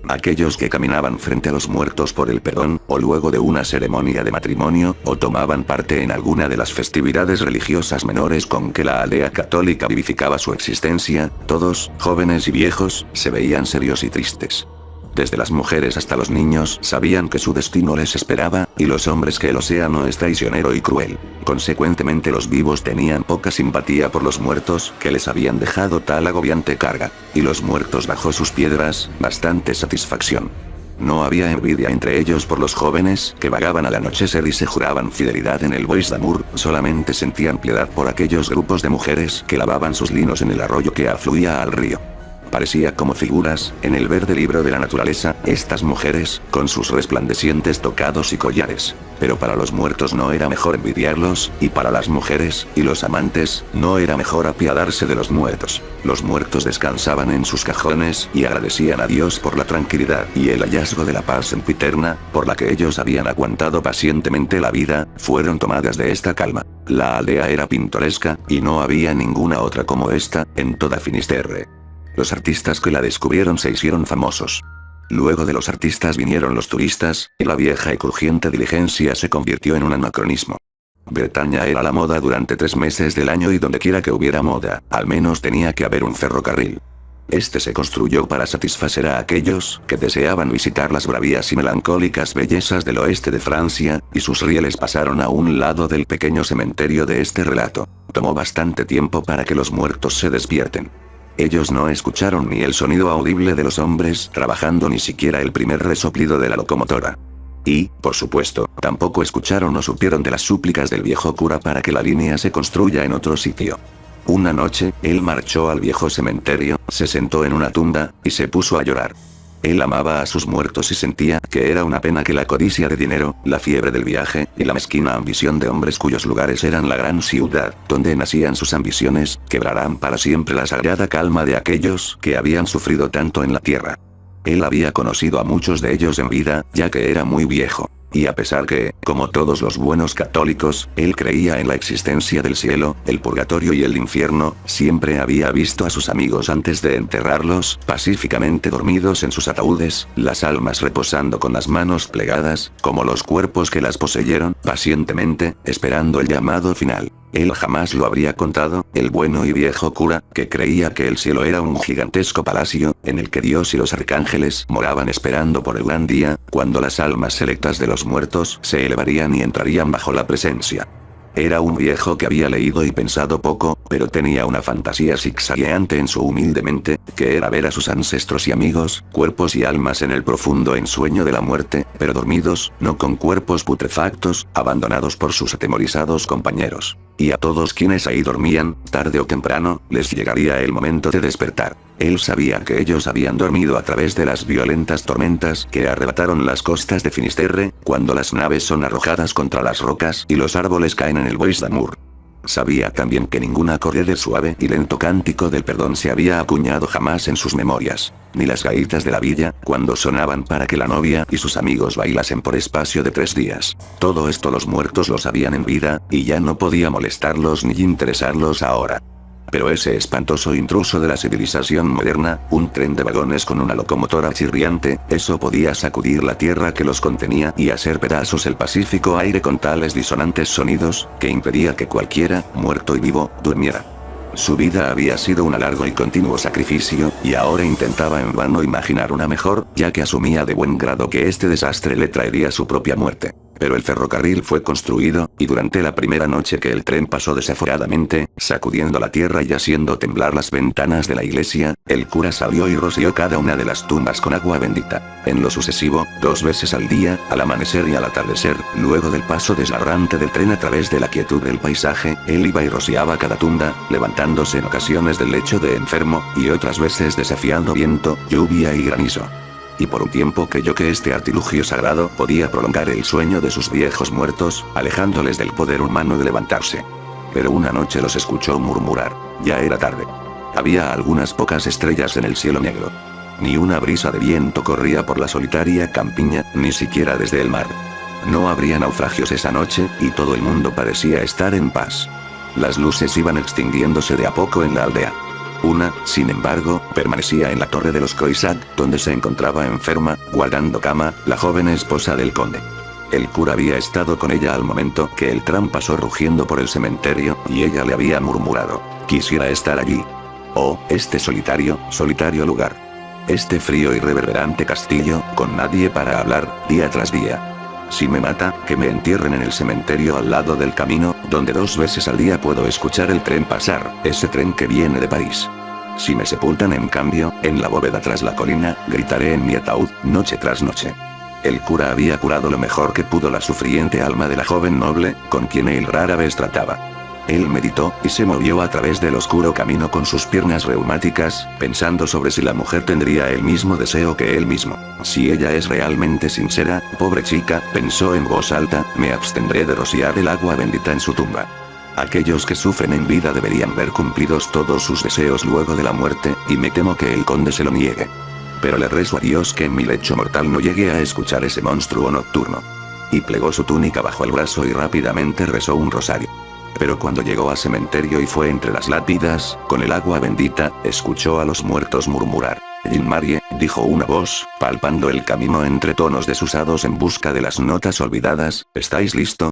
Aquellos que caminaban frente a los muertos por el perdón, o luego de una ceremonia de matrimonio, o tomaban parte en alguna de las festividades religiosas menores con que la aldea católica vivificaba su existencia, todos, jóvenes y viejos, se veían serios y tristes. Desde las mujeres hasta los niños sabían que su destino les esperaba, y los hombres que el océano es traicionero y cruel. Consecuentemente los vivos tenían poca simpatía por los muertos que les habían dejado tal agobiante carga. Y los muertos bajo sus piedras, bastante satisfacción. No había envidia entre ellos por los jóvenes que vagaban al anochecer y se juraban fidelidad en el Bois d'Amour, solamente sentían piedad por aquellos grupos de mujeres que lavaban sus linos en el arroyo que afluía al río. Parecía como figuras, en el verde libro de la naturaleza, estas mujeres, con sus resplandecientes tocados y collares. Pero para los muertos no era mejor envidiarlos, y para las mujeres, y los amantes, no era mejor apiadarse de los muertos. Los muertos descansaban en sus cajones, y agradecían a Dios por la tranquilidad y el hallazgo de la paz sempiterna, por la que ellos habían aguantado pacientemente la vida, fueron tomadas de esta calma. La aldea era pintoresca, y no había ninguna otra como esta, en toda Finisterre. Los artistas que la descubrieron se hicieron famosos. Luego de los artistas vinieron los turistas, y la vieja y crujiente diligencia se convirtió en un anacronismo. Bretaña era la moda durante 3 meses del año y dondequiera que hubiera moda, al menos tenía que haber un ferrocarril. Este se construyó para satisfacer a aquellos que deseaban visitar las bravías y melancólicas bellezas del oeste de Francia, y sus rieles pasaron a un lado del pequeño cementerio de este relato. Tomó bastante tiempo para que los muertos se despierten. Ellos no escucharon ni el sonido audible de los hombres trabajando ni siquiera el primer resoplido de la locomotora. Y, por supuesto, tampoco escucharon o supieron de las súplicas del viejo cura para que la línea se construya en otro sitio. Una noche, él marchó al viejo cementerio, se sentó en una tumba, y se puso a llorar. Él amaba a sus muertos y sentía que era una pena que la codicia de dinero, la fiebre del viaje, y la mezquina ambición de hombres cuyos lugares eran la gran ciudad, donde nacían sus ambiciones, quebrarán para siempre la sagrada calma de aquellos que habían sufrido tanto en la tierra. Él había conocido a muchos de ellos en vida, ya que era muy viejo. Y a pesar que, como todos los buenos católicos, él creía en la existencia del cielo, el purgatorio y el infierno, siempre había visto a sus amigos antes de enterrarlos, pacíficamente dormidos en sus ataúdes, las almas reposando con las manos plegadas, como los cuerpos que las poseyeron, pacientemente, esperando el llamado final. Él jamás lo habría contado, el bueno y viejo cura, que creía que el cielo era un gigantesco palacio, en el que Dios y los arcángeles moraban esperando por el gran día, cuando las almas selectas de los muertos se elevarían y entrarían bajo la presencia. Era un viejo que había leído y pensado poco, pero tenía una fantasía zigzagueante en su humilde mente, que era ver a sus ancestros y amigos, cuerpos y almas en el profundo ensueño de la muerte, pero dormidos, no con cuerpos putrefactos, abandonados por sus atemorizados compañeros. Y a todos quienes ahí dormían, tarde o temprano, les llegaría el momento de despertar. Él sabía que ellos habían dormido a través de las violentas tormentas que arrebataron las costas de Finisterre, cuando las naves son arrojadas contra las rocas y los árboles caen en el Bois d'Amour. Sabía también que ningún acorde del suave y lento cántico del perdón se había acuñado jamás en sus memorias, ni las gaitas de la villa, cuando sonaban para que la novia y sus amigos bailasen por espacio de 3 días. Todo esto los muertos lo sabían en vida, y ya no podía molestarlos ni interesarlos ahora. Pero ese espantoso intruso de la civilización moderna, un tren de vagones con una locomotora chirriante, eso podía sacudir la tierra que los contenía y hacer pedazos el pacífico aire con tales disonantes sonidos, que impedía que cualquiera, muerto y vivo, durmiera. Su vida había sido un largo y continuo sacrificio, y ahora intentaba en vano imaginar una mejor, ya que asumía de buen grado que este desastre le traería su propia muerte. Pero el ferrocarril fue construido, y durante la primera noche que el tren pasó desaforadamente, sacudiendo la tierra y haciendo temblar las ventanas de la iglesia, el cura salió y roció cada una de las tumbas con agua bendita. En lo sucesivo, 2 veces al día, al amanecer y al atardecer, luego del paso desgarrante del tren a través de la quietud del paisaje, él iba y rociaba cada tumba, levantándose en ocasiones del lecho de enfermo, y otras veces desafiando viento, lluvia y granizo. Y por un tiempo creyó que este artilugio sagrado podía prolongar el sueño de sus viejos muertos, alejándoles del poder humano de levantarse. Pero una noche los escuchó murmurar. Ya era tarde. Había algunas pocas estrellas en el cielo negro. Ni una brisa de viento corría por la solitaria campiña, ni siquiera desde el mar. No habría naufragios esa noche, y todo el mundo parecía estar en paz. Las luces iban extinguiéndose de a poco en la aldea. Una, sin embargo, permanecía en la torre de los Croisat, donde se encontraba enferma, guardando cama, la joven esposa del conde. El cura había estado con ella al momento que el tram pasó rugiendo por el cementerio, y ella le había murmurado: quisiera estar allí. Oh, este solitario, solitario lugar. Este frío y reverberante castillo, con nadie para hablar, día tras día. Si me mata, que me entierren en el cementerio al lado del camino, donde 2 veces al día puedo escuchar el tren pasar, ese tren que viene de París. Si me sepultan en cambio, en la bóveda tras la colina, gritaré en mi ataúd, noche tras noche. El cura había curado lo mejor que pudo la sufriente alma de la joven noble, con quien él rara vez trataba. Él meditó, y se movió a través del oscuro camino con sus piernas reumáticas, pensando sobre si la mujer tendría el mismo deseo que él mismo. Si ella es realmente sincera, pobre chica, pensó en voz alta, me abstendré de rociar el agua bendita en su tumba. Aquellos que sufren en vida deberían ver cumplidos todos sus deseos luego de la muerte, y me temo que el conde se lo niegue. Pero le rezo a Dios que en mi lecho mortal no llegue a escuchar ese monstruo nocturno. Y plegó su túnica bajo el brazo y rápidamente rezó un rosario. Pero cuando llegó al cementerio y fue entre las lápidas, con el agua bendita, escuchó a los muertos murmurar. Jean-Marie, dijo una voz, palpando el camino entre tonos desusados en busca de las notas olvidadas, ¿estáis listo?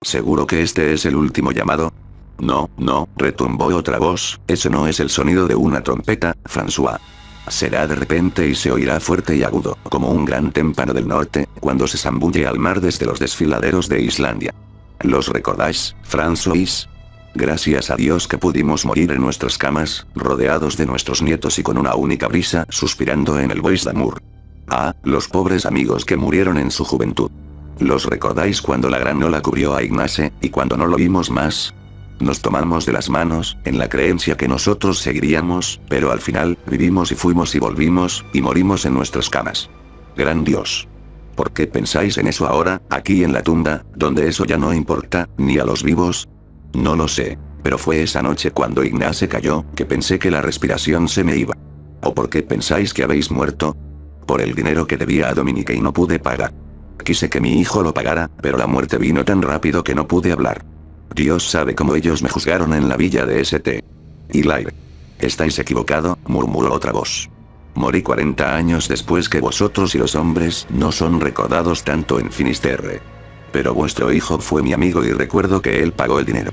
¿Seguro que este es el último llamado? No, no, retumbó otra voz, ese no es el sonido de una trompeta, François. Será de repente y se oirá fuerte y agudo, como un gran témpano del norte, cuando se zambulle al mar desde los desfiladeros de Islandia. ¿Los recordáis, François? Gracias a Dios que pudimos morir en nuestras camas, rodeados de nuestros nietos y con una única brisa, suspirando en el Bois d'Amour. Ah, los pobres amigos que murieron en su juventud. ¿Los recordáis cuando la gran ola cubrió a Ignace, y cuando no lo vimos más? Nos tomamos de las manos, en la creencia que nosotros seguiríamos, pero al final, vivimos y fuimos y volvimos, y morimos en nuestras camas. Gran Dios. ¿Por qué pensáis en eso ahora, aquí en la tumba, donde eso ya no importa, ni a los vivos? No lo sé, pero fue esa noche cuando Ignace cayó, que pensé que la respiración se me iba. ¿O por qué pensáis que habéis muerto? Por el dinero que debía a Dominique y no pude pagar. Quise que mi hijo lo pagara, pero la muerte vino tan rápido que no pude hablar. Dios sabe cómo ellos me juzgaron en la villa de St. Hilaire. Estáis equivocado, murmuró otra voz. Morí 40 años después que vosotros y los hombres no son recordados tanto en Finisterre. Pero vuestro hijo fue mi amigo y recuerdo que él pagó el dinero.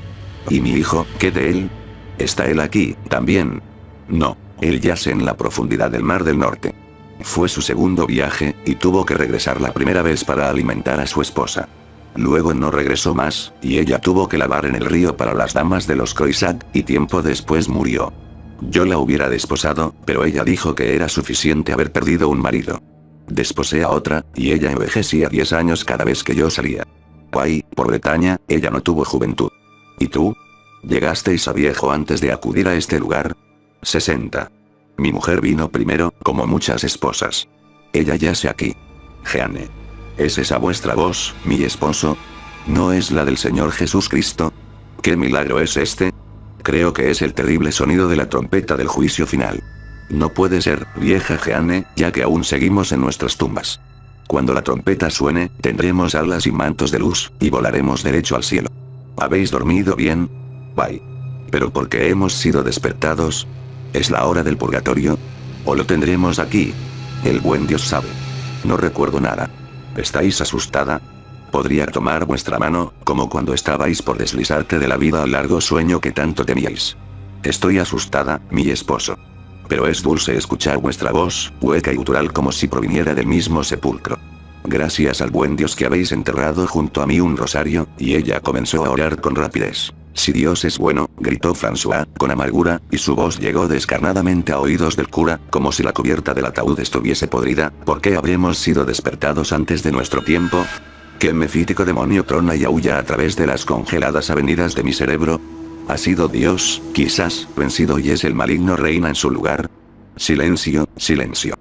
¿Y mi hijo, qué de él? ¿Está él aquí, también? No, él yace en la profundidad del Mar del Norte. Fue su segundo viaje, y tuvo que regresar la primera vez para alimentar a su esposa. Luego no regresó más, y ella tuvo que lavar en el río para las damas de los Croisat, y tiempo después murió. Yo la hubiera desposado, pero ella dijo que era suficiente haber perdido un marido. Desposé a otra, y ella envejecía 10 años cada vez que yo salía. Guay, por Bretaña, ella no tuvo juventud. ¿Y tú? ¿Llegasteis a viejo antes de acudir a este lugar? 60. Mi mujer vino primero, como muchas esposas. Ella yace aquí. Jeanne. ¿Es esa vuestra voz, mi esposo? ¿No es la del Señor Jesucristo? ¿Qué milagro es este? Creo que es el terrible sonido de la trompeta del juicio final. No puede ser, vieja Jeanne, ya que aún seguimos en nuestras tumbas. Cuando la trompeta suene, tendremos alas y mantos de luz, y volaremos derecho al cielo. ¿Habéis dormido bien? Bye. ¿Pero por qué hemos sido despertados? ¿Es la hora del purgatorio? ¿O lo tendremos aquí? El buen Dios sabe. No recuerdo nada. ¿Estáis asustada? Podría tomar vuestra mano, como cuando estabais por deslizarte de la vida al largo sueño que tanto temíais. Estoy asustada, mi esposo. Pero es dulce escuchar vuestra voz, hueca y gutural como si proviniera del mismo sepulcro. Gracias al buen Dios que habéis enterrado junto a mí un rosario, y ella comenzó a orar con rapidez. Si Dios es bueno, gritó François, con amargura, y su voz llegó descarnadamente a oídos del cura, como si la cubierta del ataúd estuviese podrida. ¿Por qué habremos sido despertados antes de nuestro tiempo? ¿Qué mefítico demonio trona y aúlla a través de las congeladas avenidas de mi cerebro? ¿Ha sido Dios, quizás, vencido y es el maligno reina en su lugar? Silencio, silencio.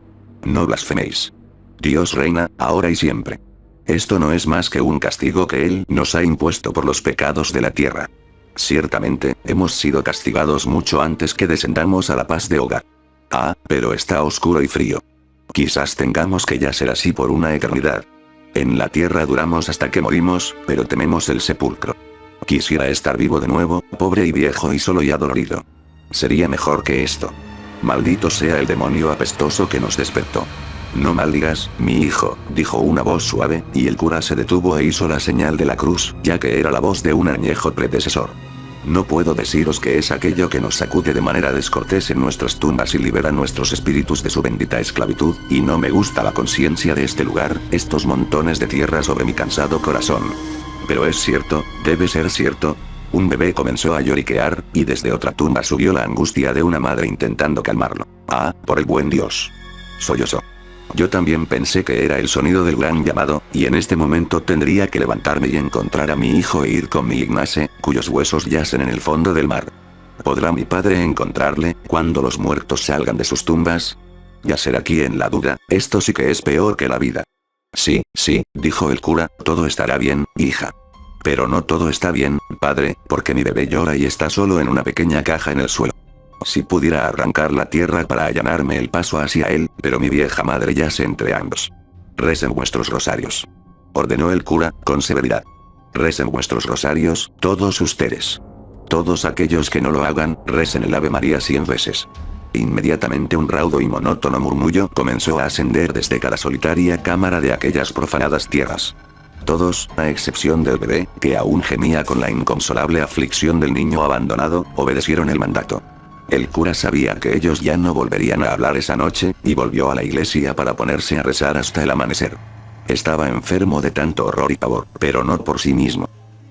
No blasfeméis. Dios reina, ahora y siempre. Esto no es más que un castigo que Él nos ha impuesto por los pecados de la tierra. Ciertamente, hemos sido castigados mucho antes que descendamos a la paz de hogar. Ah, pero está oscuro y frío. Quizás tengamos que yacer así por una eternidad. En la tierra duramos hasta que morimos, pero tememos el sepulcro. Quisiera estar vivo de nuevo, pobre y viejo y solo y adolorido. Sería mejor que esto. Maldito sea el demonio apestoso que nos despertó. No maldigas, mi hijo, dijo una voz suave, y el cura se detuvo e hizo la señal de la cruz, ya que era la voz de un añejo predecesor. No puedo deciros que es aquello que nos sacude de manera descortés en nuestras tumbas y libera nuestros espíritus de su bendita esclavitud, y no me gusta la conciencia de este lugar, estos montones de tierra sobre mi cansado corazón. Pero es cierto, debe ser cierto. Un bebé comenzó a lloriquear, y desde otra tumba subió la angustia de una madre intentando calmarlo. Ah, por el buen Dios. Sollozó. Yo también pensé que era el sonido del gran llamado, y en este momento tendría que levantarme y encontrar a mi hijo e ir con mi Ignace, cuyos huesos yacen en el fondo del mar. ¿Podrá mi padre encontrarle, cuando los muertos salgan de sus tumbas? Yacer aquí en la duda, esto sí que es peor que la vida. Sí, sí, dijo el cura, todo estará bien, hija. Pero no todo está bien, padre, porque mi bebé llora y está solo en una pequeña caja en el suelo. Si pudiera arrancar la tierra para allanarme el paso hacia él, pero mi vieja madre yace entre ambos. Recen vuestros rosarios. Ordenó el cura, con severidad. Recen vuestros rosarios, todos ustedes. Todos aquellos que no lo hagan, recen el Ave María 100 veces. Inmediatamente un raudo y monótono murmullo comenzó a ascender desde cada solitaria cámara de aquellas profanadas tierras. Todos, a excepción del bebé, que aún gemía con la inconsolable aflicción del niño abandonado, obedecieron el mandato. El cura sabía que ellos ya no volverían a hablar esa noche, y volvió a la iglesia para ponerse a rezar hasta el amanecer. Estaba enfermo de tanto horror y pavor, pero no por sí mismo.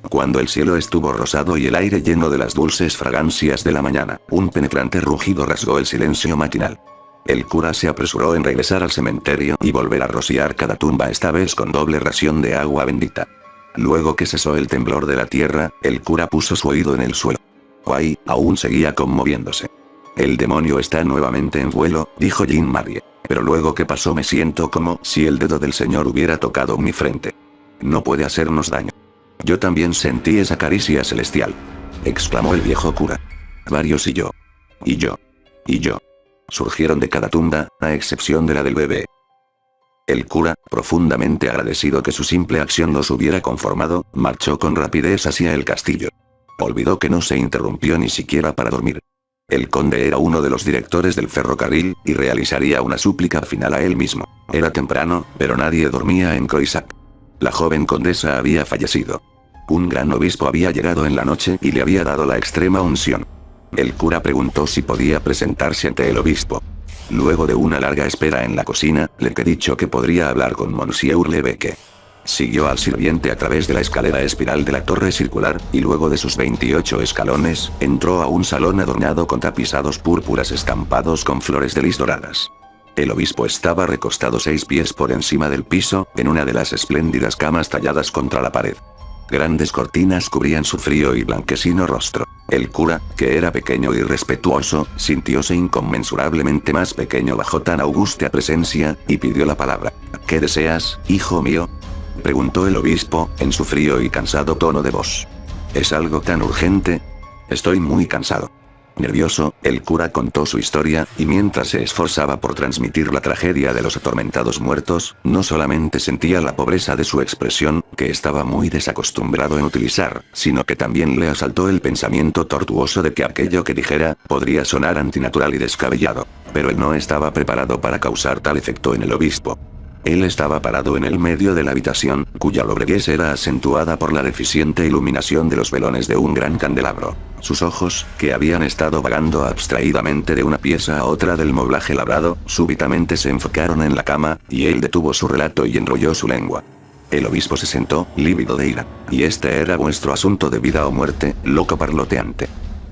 Cuando el cielo estuvo rosado y el aire lleno de las dulces fragancias de la mañana, un penetrante rugido rasgó el silencio matinal. El cura se apresuró en regresar al cementerio y volver a rociar cada tumba, esta vez con doble ración de agua bendita. Luego que cesó el temblor de la tierra, el cura puso su oído en el suelo. Guay, aún seguía conmoviéndose. El demonio está nuevamente en vuelo, dijo Jean-Marie. Pero luego que pasó me siento como si el dedo del Señor hubiera tocado mi frente. No puede hacernos daño. Yo también sentí esa caricia celestial. Exclamó el viejo cura. Varios y yo. Y yo. Y yo. Surgieron de cada tumba, a excepción de la del bebé. El cura, profundamente agradecido que su simple acción los hubiera conformado, marchó con rapidez hacia el castillo. Olvidó que no se interrumpió ni siquiera para dormir. El conde era uno de los directores del ferrocarril, y realizaría una súplica final a él mismo. Era temprano, pero nadie dormía en Croisac. La joven condesa había fallecido. Un gran obispo había llegado en la noche y le había dado la extrema unción. El cura preguntó si podía presentarse ante el obispo. Luego de una larga espera en la cocina, le he dicho que podría hablar con Monsieur Lebeque. Siguió al sirviente a través de la escalera espiral de la torre circular, y luego de sus 28 escalones, entró a un salón adornado con tapizados púrpuras estampados con flores de lis doradas. El obispo estaba recostado 6 pies por encima del piso, en una de las espléndidas camas talladas contra la pared. Grandes cortinas cubrían su frío y blanquecino rostro. El cura, que era pequeño y respetuoso, sintióse inconmensurablemente más pequeño bajo tan augusta presencia, y pidió la palabra. ¿Qué deseas, hijo mío?, preguntó el obispo, en su frío y cansado tono de voz. ¿Es algo tan urgente? Estoy muy cansado. Nervioso, el cura contó su historia, y mientras se esforzaba por transmitir la tragedia de los atormentados muertos, no solamente sentía la pobreza de su expresión, que estaba muy desacostumbrado en utilizar, sino que también le asaltó el pensamiento tortuoso de que aquello que dijera, podría sonar antinatural y descabellado. Pero él no estaba preparado para causar tal efecto en el obispo. Él estaba parado en el medio de la habitación, cuya lobreguez era acentuada por la deficiente iluminación de los velones de un gran candelabro. Sus ojos, que habían estado vagando abstraídamente de una pieza a otra del moblaje labrado, súbitamente se enfocaron en la cama, y él detuvo su relato y enrolló su lengua. El obispo se sentó, lívido de ira. Y este era vuestro asunto de vida o muerte, loco parloteante.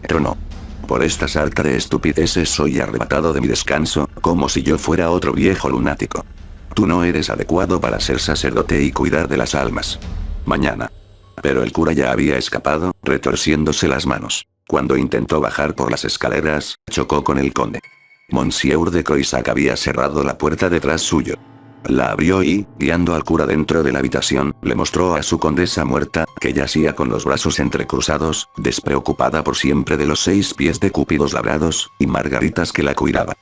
Tronó. Por esta sarta de estupideces soy arrebatado de mi descanso, como si yo fuera otro viejo lunático. Tú no eres adecuado para ser sacerdote y cuidar de las almas. Mañana. Pero el cura ya había escapado, retorciéndose las manos. Cuando intentó bajar por las escaleras, chocó con el conde. Monsieur de Coissac había cerrado la puerta detrás suyo. La abrió y, guiando al cura dentro de la habitación, le mostró a su condesa muerta, que yacía con los brazos entrecruzados, despreocupada por siempre de los 6 pies de cúpidos labrados, y margaritas que la cuidaba.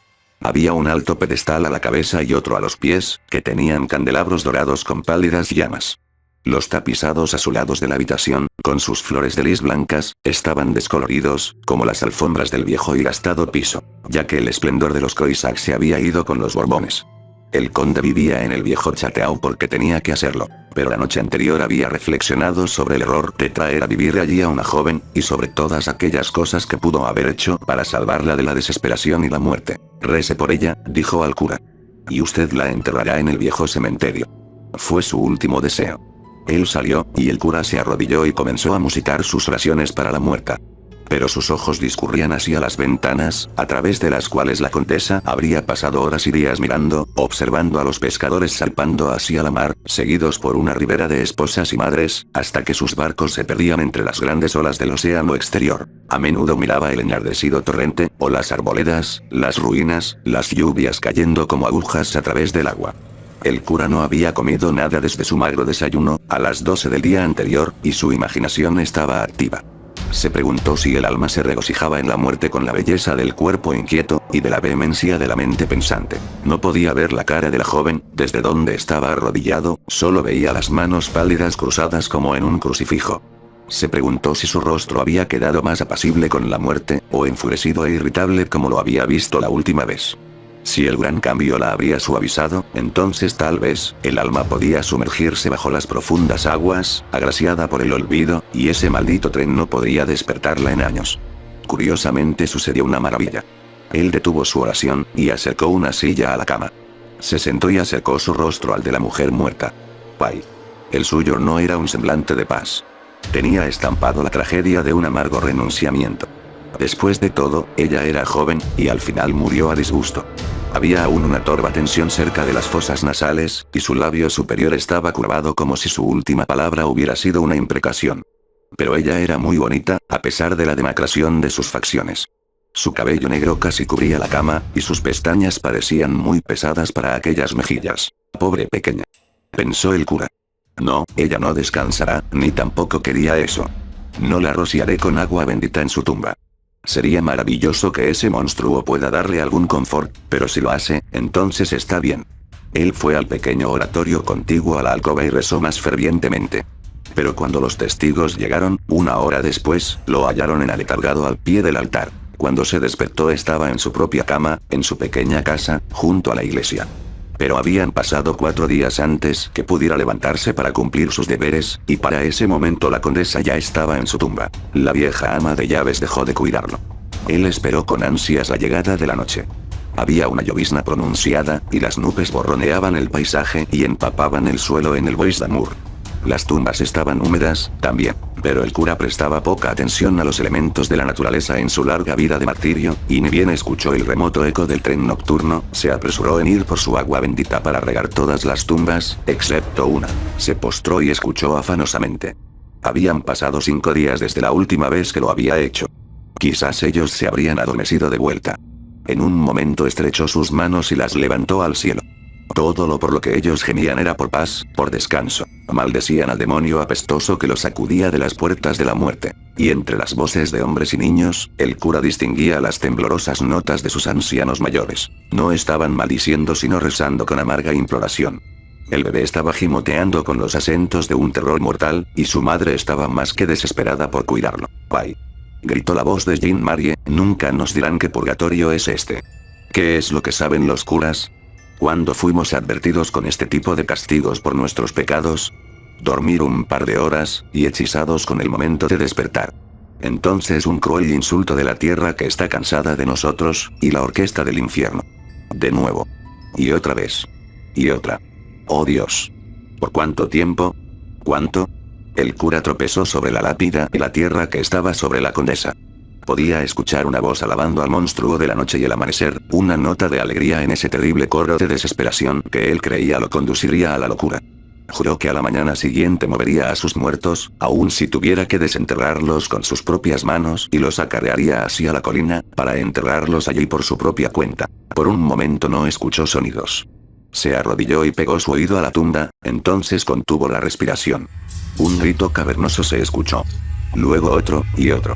Había un alto pedestal a la cabeza y otro a los pies, que tenían candelabros dorados con pálidas llamas. Los tapizados azulados de la habitación, con sus flores de lis blancas, estaban descoloridos, como las alfombras del viejo y gastado piso, ya que el esplendor de los Coissac se había ido con los Borbones. El conde vivía en el viejo Chateau porque tenía que hacerlo, pero la noche anterior había reflexionado sobre el error de traer a vivir allí a una joven, y sobre todas aquellas cosas que pudo haber hecho para salvarla de la desesperación y la muerte. Rece por ella, dijo al cura. Y usted la enterrará en el viejo cementerio. Fue su último deseo. Él salió, y el cura se arrodilló y comenzó a musicar sus oraciones para la muerta. Pero sus ojos discurrían hacia las ventanas, a través de las cuales la condesa habría pasado horas y días mirando, observando a los pescadores zarpando hacia la mar, seguidos por una ribera de esposas y madres, hasta que sus barcos se perdían entre las grandes olas del océano exterior. A menudo miraba el enardecido torrente, o las arboledas, las ruinas, las lluvias cayendo como agujas a través del agua. El cura no había comido nada desde su magro desayuno, a las 12 del día anterior, y su imaginación estaba activa. Se preguntó si el alma se regocijaba en la muerte con la belleza del cuerpo inquieto, y de la vehemencia de la mente pensante. No podía ver la cara de la joven, desde donde estaba arrodillado, solo veía las manos pálidas cruzadas como en un crucifijo. Se preguntó si su rostro había quedado más apacible con la muerte, o enfurecido e irritable como lo había visto la última vez. Si el gran cambio la habría suavizado, entonces tal vez, el alma podía sumergirse bajo las profundas aguas, agraciada por el olvido, y ese maldito tren no podría despertarla en años. Curiosamente sucedió una maravilla. Él detuvo su oración, y acercó una silla a la cama. Se sentó y acercó su rostro al de la mujer muerta. ¡Ay! El suyo no era un semblante de paz. Tenía estampado la tragedia de un amargo renunciamiento. Después de todo, ella era joven, y al final murió a disgusto. Había aún una torva tensión cerca de las fosas nasales, y su labio superior estaba curvado como si su última palabra hubiera sido una imprecación. Pero ella era muy bonita, a pesar de la demacración de sus facciones. Su cabello negro casi cubría la cama, y sus pestañas parecían muy pesadas para aquellas mejillas. Pobre pequeña. Pensó el cura. No, ella no descansará, ni tampoco quería eso. No la rociaré con agua bendita en su tumba. Sería maravilloso que ese monstruo pueda darle algún confort, pero si lo hace, entonces está bien. Él fue al pequeño oratorio contiguo a la alcoba y rezó más fervientemente. Pero cuando los testigos llegaron, una hora después, lo hallaron aletargado al pie del altar. Cuando se despertó estaba en su propia cama, en su pequeña casa, junto a la iglesia. Pero habían pasado 4 días antes que pudiera levantarse para cumplir sus deberes, y para ese momento la condesa ya estaba en su tumba. La vieja ama de llaves dejó de cuidarlo. Él esperó con ansias la llegada de la noche. Había una llovizna pronunciada, y las nubes borroneaban el paisaje y empapaban el suelo en el Bois d'Amour. Las tumbas estaban húmedas, también, pero el cura prestaba poca atención a los elementos de la naturaleza en su larga vida de martirio, y ni bien escuchó el remoto eco del tren nocturno, se apresuró en ir por su agua bendita para regar todas las tumbas, excepto una. Se postró y escuchó afanosamente. Habían pasado 5 días desde la última vez que lo había hecho. Quizás ellos se habrían adormecido de vuelta. En un momento estrechó sus manos y las levantó al cielo. Todo lo por lo que ellos gemían era por paz, por descanso. Maldecían al demonio apestoso que los sacudía de las puertas de la muerte. Y entre las voces de hombres y niños, el cura distinguía las temblorosas notas de sus ancianos mayores. No estaban maldiciendo sino rezando con amarga imploración. El bebé estaba gimoteando con los acentos de un terror mortal, y su madre estaba más que desesperada por cuidarlo. ¡Ay! Gritó la voz de Jean Marie, nunca nos dirán qué purgatorio es este. ¿Qué es lo que saben los curas? ¿Cuándo fuimos advertidos con este tipo de castigos por nuestros pecados? Dormir un par de horas, y hechizados con el momento de despertar. Entonces un cruel insulto de la tierra que está cansada de nosotros, y la orquesta del infierno. De nuevo. Y otra vez. Y otra. Oh Dios. ¿Por cuánto tiempo? ¿Cuánto? El cura tropezó sobre la lápida y la tierra que estaba sobre la condesa. Podía escuchar una voz alabando al monstruo de la noche y el amanecer, una nota de alegría en ese terrible coro de desesperación que él creía lo conduciría a la locura. Juró que a la mañana siguiente movería a sus muertos, aun si tuviera que desenterrarlos con sus propias manos, y los acarrearía hacia la colina, para enterrarlos allí por su propia cuenta. Por un momento no escuchó sonidos. Se arrodilló y pegó su oído a la tumba, entonces contuvo la respiración. Un grito cavernoso se escuchó. Luego otro, y otro.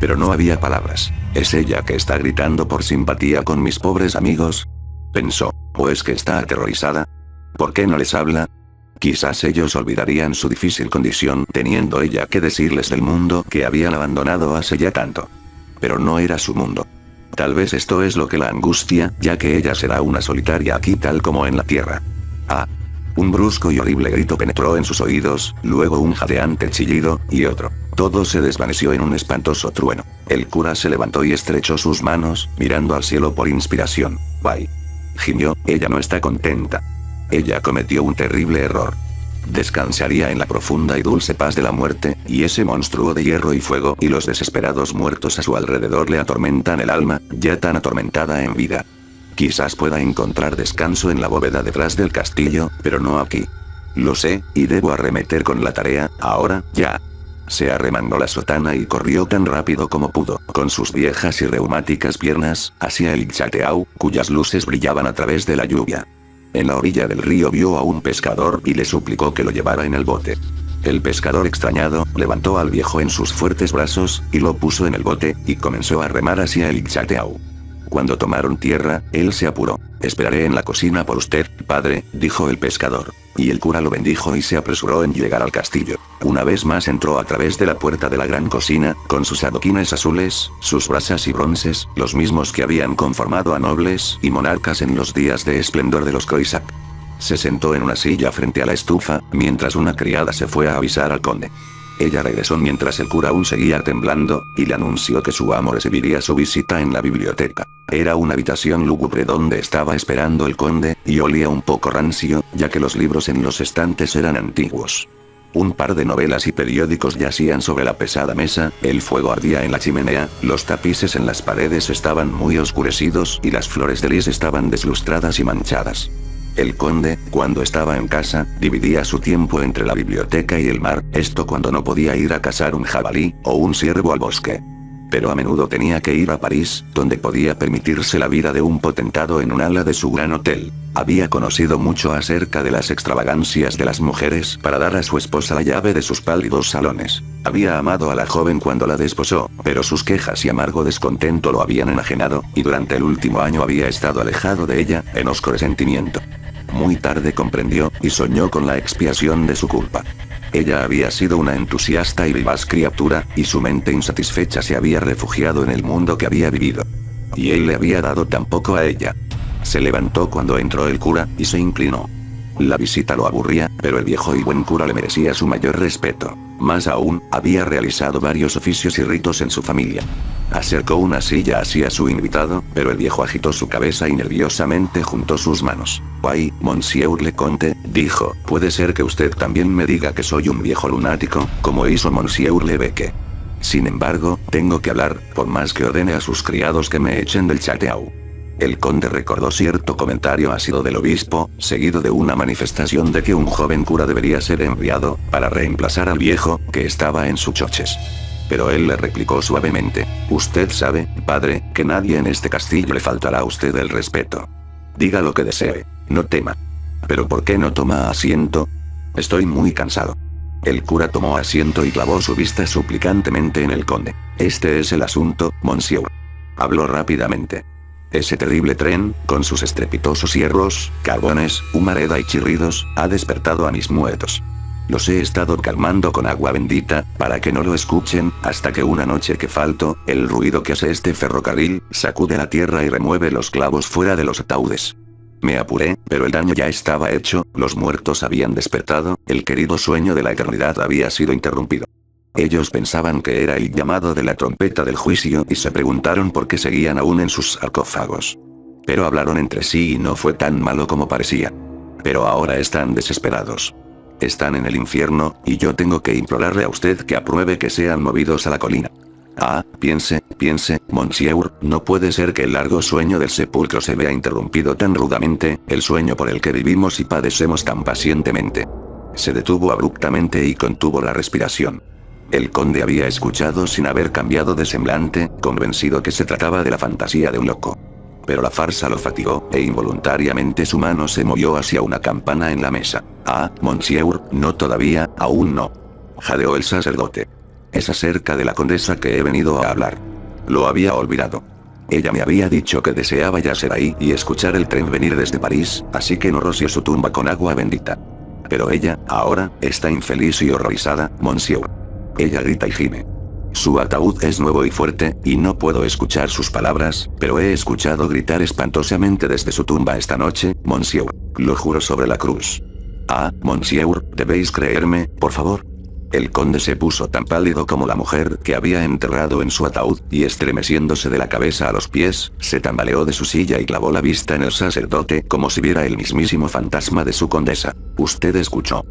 Pero no había palabras. ¿Es ella que está gritando por simpatía con mis pobres amigos? Pensó. ¿O es que está aterrorizada? ¿Por qué no les habla? Quizás ellos olvidarían su difícil condición teniendo ella que decirles del mundo que habían abandonado hace ya tanto. Pero no era su mundo. Tal vez esto es lo que la angustia, ya que ella será una solitaria aquí tal como en la tierra. Ah. Un brusco y horrible grito penetró en sus oídos, luego un jadeante chillido, y otro. Todo se desvaneció en un espantoso trueno. El cura se levantó y estrechó sus manos, mirando al cielo por inspiración. Bye. Gimió, ella no está contenta. Ella cometió un terrible error. Descansaría en la profunda y dulce paz de la muerte, y ese monstruo de hierro y fuego y los desesperados muertos a su alrededor le atormentan el alma, ya tan atormentada en vida. Quizás pueda encontrar descanso en la bóveda detrás del castillo, pero no aquí. Lo sé, y debo arremeter con la tarea, ahora, ya. Se arremangó la sotana y corrió tan rápido como pudo, con sus viejas y reumáticas piernas, hacia el Chateau, cuyas luces brillaban a través de la lluvia. En la orilla del río vio a un pescador y le suplicó que lo llevara en el bote. El pescador extrañado, levantó al viejo en sus fuertes brazos, y lo puso en el bote, y comenzó a remar hacia el Chateau. Cuando tomaron tierra, él se apuró. Esperaré en la cocina por usted, padre, dijo el pescador. Y el cura lo bendijo y se apresuró en llegar al castillo. Una vez más entró a través de la puerta de la gran cocina, con sus adoquines azules, sus brasas y bronces, los mismos que habían conformado a nobles y monarcas en los días de esplendor de los Croisac. Se sentó en una silla frente a la estufa, mientras una criada se fue a avisar al conde. Ella regresó mientras el cura aún seguía temblando, y le anunció que su amo recibiría su visita en la biblioteca. Era una habitación lúgubre donde estaba esperando el conde, y olía un poco rancio, ya que los libros en los estantes eran antiguos. Un par de novelas y periódicos yacían sobre la pesada mesa, el fuego ardía en la chimenea, los tapices en las paredes estaban muy oscurecidos y las flores de lis estaban deslustradas y manchadas. El conde, cuando estaba en casa, dividía su tiempo entre la biblioteca y el mar, esto cuando no podía ir a cazar un jabalí, o un ciervo al bosque. Pero a menudo tenía que ir a París, donde podía permitirse la vida de un potentado en un ala de su gran hotel. Había conocido mucho acerca de las extravagancias de las mujeres para dar a su esposa la llave de sus pálidos salones. Había amado a la joven cuando la desposó, pero sus quejas y amargo descontento lo habían enajenado, y durante el último año había estado alejado de ella, en osco resentimiento. Muy tarde comprendió, y soñó con la expiación de su culpa. Ella había sido una entusiasta y vivaz criatura, y su mente insatisfecha se había refugiado en el mundo que había vivido. Y él le había dado tan poco a ella. Se levantó cuando entró el cura, y se inclinó. La visita lo aburría, pero el viejo y buen cura le merecía su mayor respeto. Más aún, había realizado varios oficios y ritos en su familia. Acercó una silla hacia su invitado, pero el viejo agitó su cabeza y nerviosamente juntó sus manos. «Ay, Monsieur le Comte», dijo, «puede ser que usted también me diga que soy un viejo lunático, como hizo Monsieur le Becque. Sin embargo, tengo que hablar, por más que ordene a sus criados que me echen del Chateau». El conde recordó cierto comentario ácido del obispo, seguido de una manifestación de que un joven cura debería ser enviado, para reemplazar al viejo, que estaba en sus choches. Pero él le replicó suavemente, «Usted sabe, padre, que nadie en este castillo le faltará a usted el respeto. Diga lo que desee, no tema. ¿Pero por qué no toma asiento? Estoy muy cansado». El cura tomó asiento y clavó su vista suplicantemente en el conde. «Este es el asunto, monsieur». Habló rápidamente. Ese terrible tren, con sus estrepitosos hierros, carbones, humareda y chirridos, ha despertado a mis muertos. Los he estado calmando con agua bendita, para que no lo escuchen, hasta que una noche que falto, el ruido que hace este ferrocarril, sacude la tierra y remueve los clavos fuera de los ataúdes. Me apuré, pero el daño ya estaba hecho, los muertos habían despertado, el querido sueño de la eternidad había sido interrumpido. Ellos pensaban que era el llamado de la trompeta del juicio y se preguntaron por qué seguían aún en sus sarcófagos. Pero hablaron entre sí y no fue tan malo como parecía. Pero ahora están desesperados. Están en el infierno, y yo tengo que implorarle a usted que apruebe que sean movidos a la colina. Ah, piense, monsieur, no puede ser que el largo sueño del sepulcro se vea interrumpido tan rudamente, el sueño por el que vivimos y padecemos tan pacientemente. Se detuvo abruptamente y contuvo la respiración. El conde había escuchado sin haber cambiado de semblante, convencido que se trataba de la fantasía de un loco. Pero la farsa lo fatigó, e involuntariamente su mano se movió hacia una campana en la mesa. Ah, monsieur, no todavía, aún no. Jadeó el sacerdote. Es acerca de la condesa que he venido a hablar. Lo había olvidado. Ella me había dicho que deseaba yacer ahí y escuchar el tren venir desde París, así que no roció su tumba con agua bendita. Pero ella, ahora, está infeliz y horrorizada, monsieur. Ella grita y gime. Su ataúd es nuevo y fuerte, y no puedo escuchar sus palabras, pero he escuchado gritar espantosamente desde su tumba esta noche, monsieur. Lo juro sobre la cruz. Ah, monsieur, debéis creerme, por favor. El conde se puso tan pálido como la mujer que había enterrado en su ataúd, y estremeciéndose de la cabeza a los pies, se tambaleó de su silla y clavó la vista en el sacerdote como si viera el mismísimo fantasma de su condesa. Usted escuchó.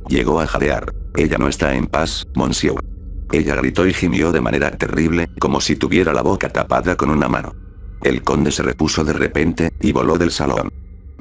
Llegó a jadear. Ella no está en paz, monsieur. Ella gritó y gimió de manera terrible, como si tuviera la boca tapada con una mano. El conde se repuso de repente, y voló del salón.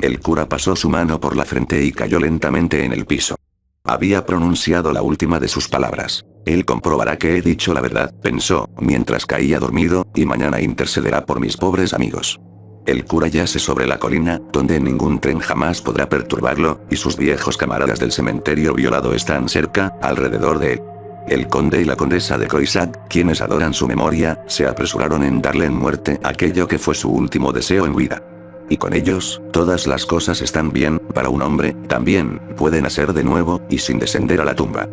El cura pasó su mano por la frente y cayó lentamente en el piso. Había pronunciado la última de sus palabras. Él comprobará que he dicho la verdad, pensó, mientras caía dormido, y mañana intercederá por mis pobres amigos. El cura yace sobre la colina, donde ningún tren jamás podrá perturbarlo, y sus viejos camaradas del cementerio violado están cerca, alrededor de él. El conde y la condesa de Croissac, quienes adoran su memoria, se apresuraron en darle en muerte aquello que fue su último deseo en vida. Y con ellos, todas las cosas están bien, para un hombre, también, puede nacer de nuevo, y sin descender a la tumba.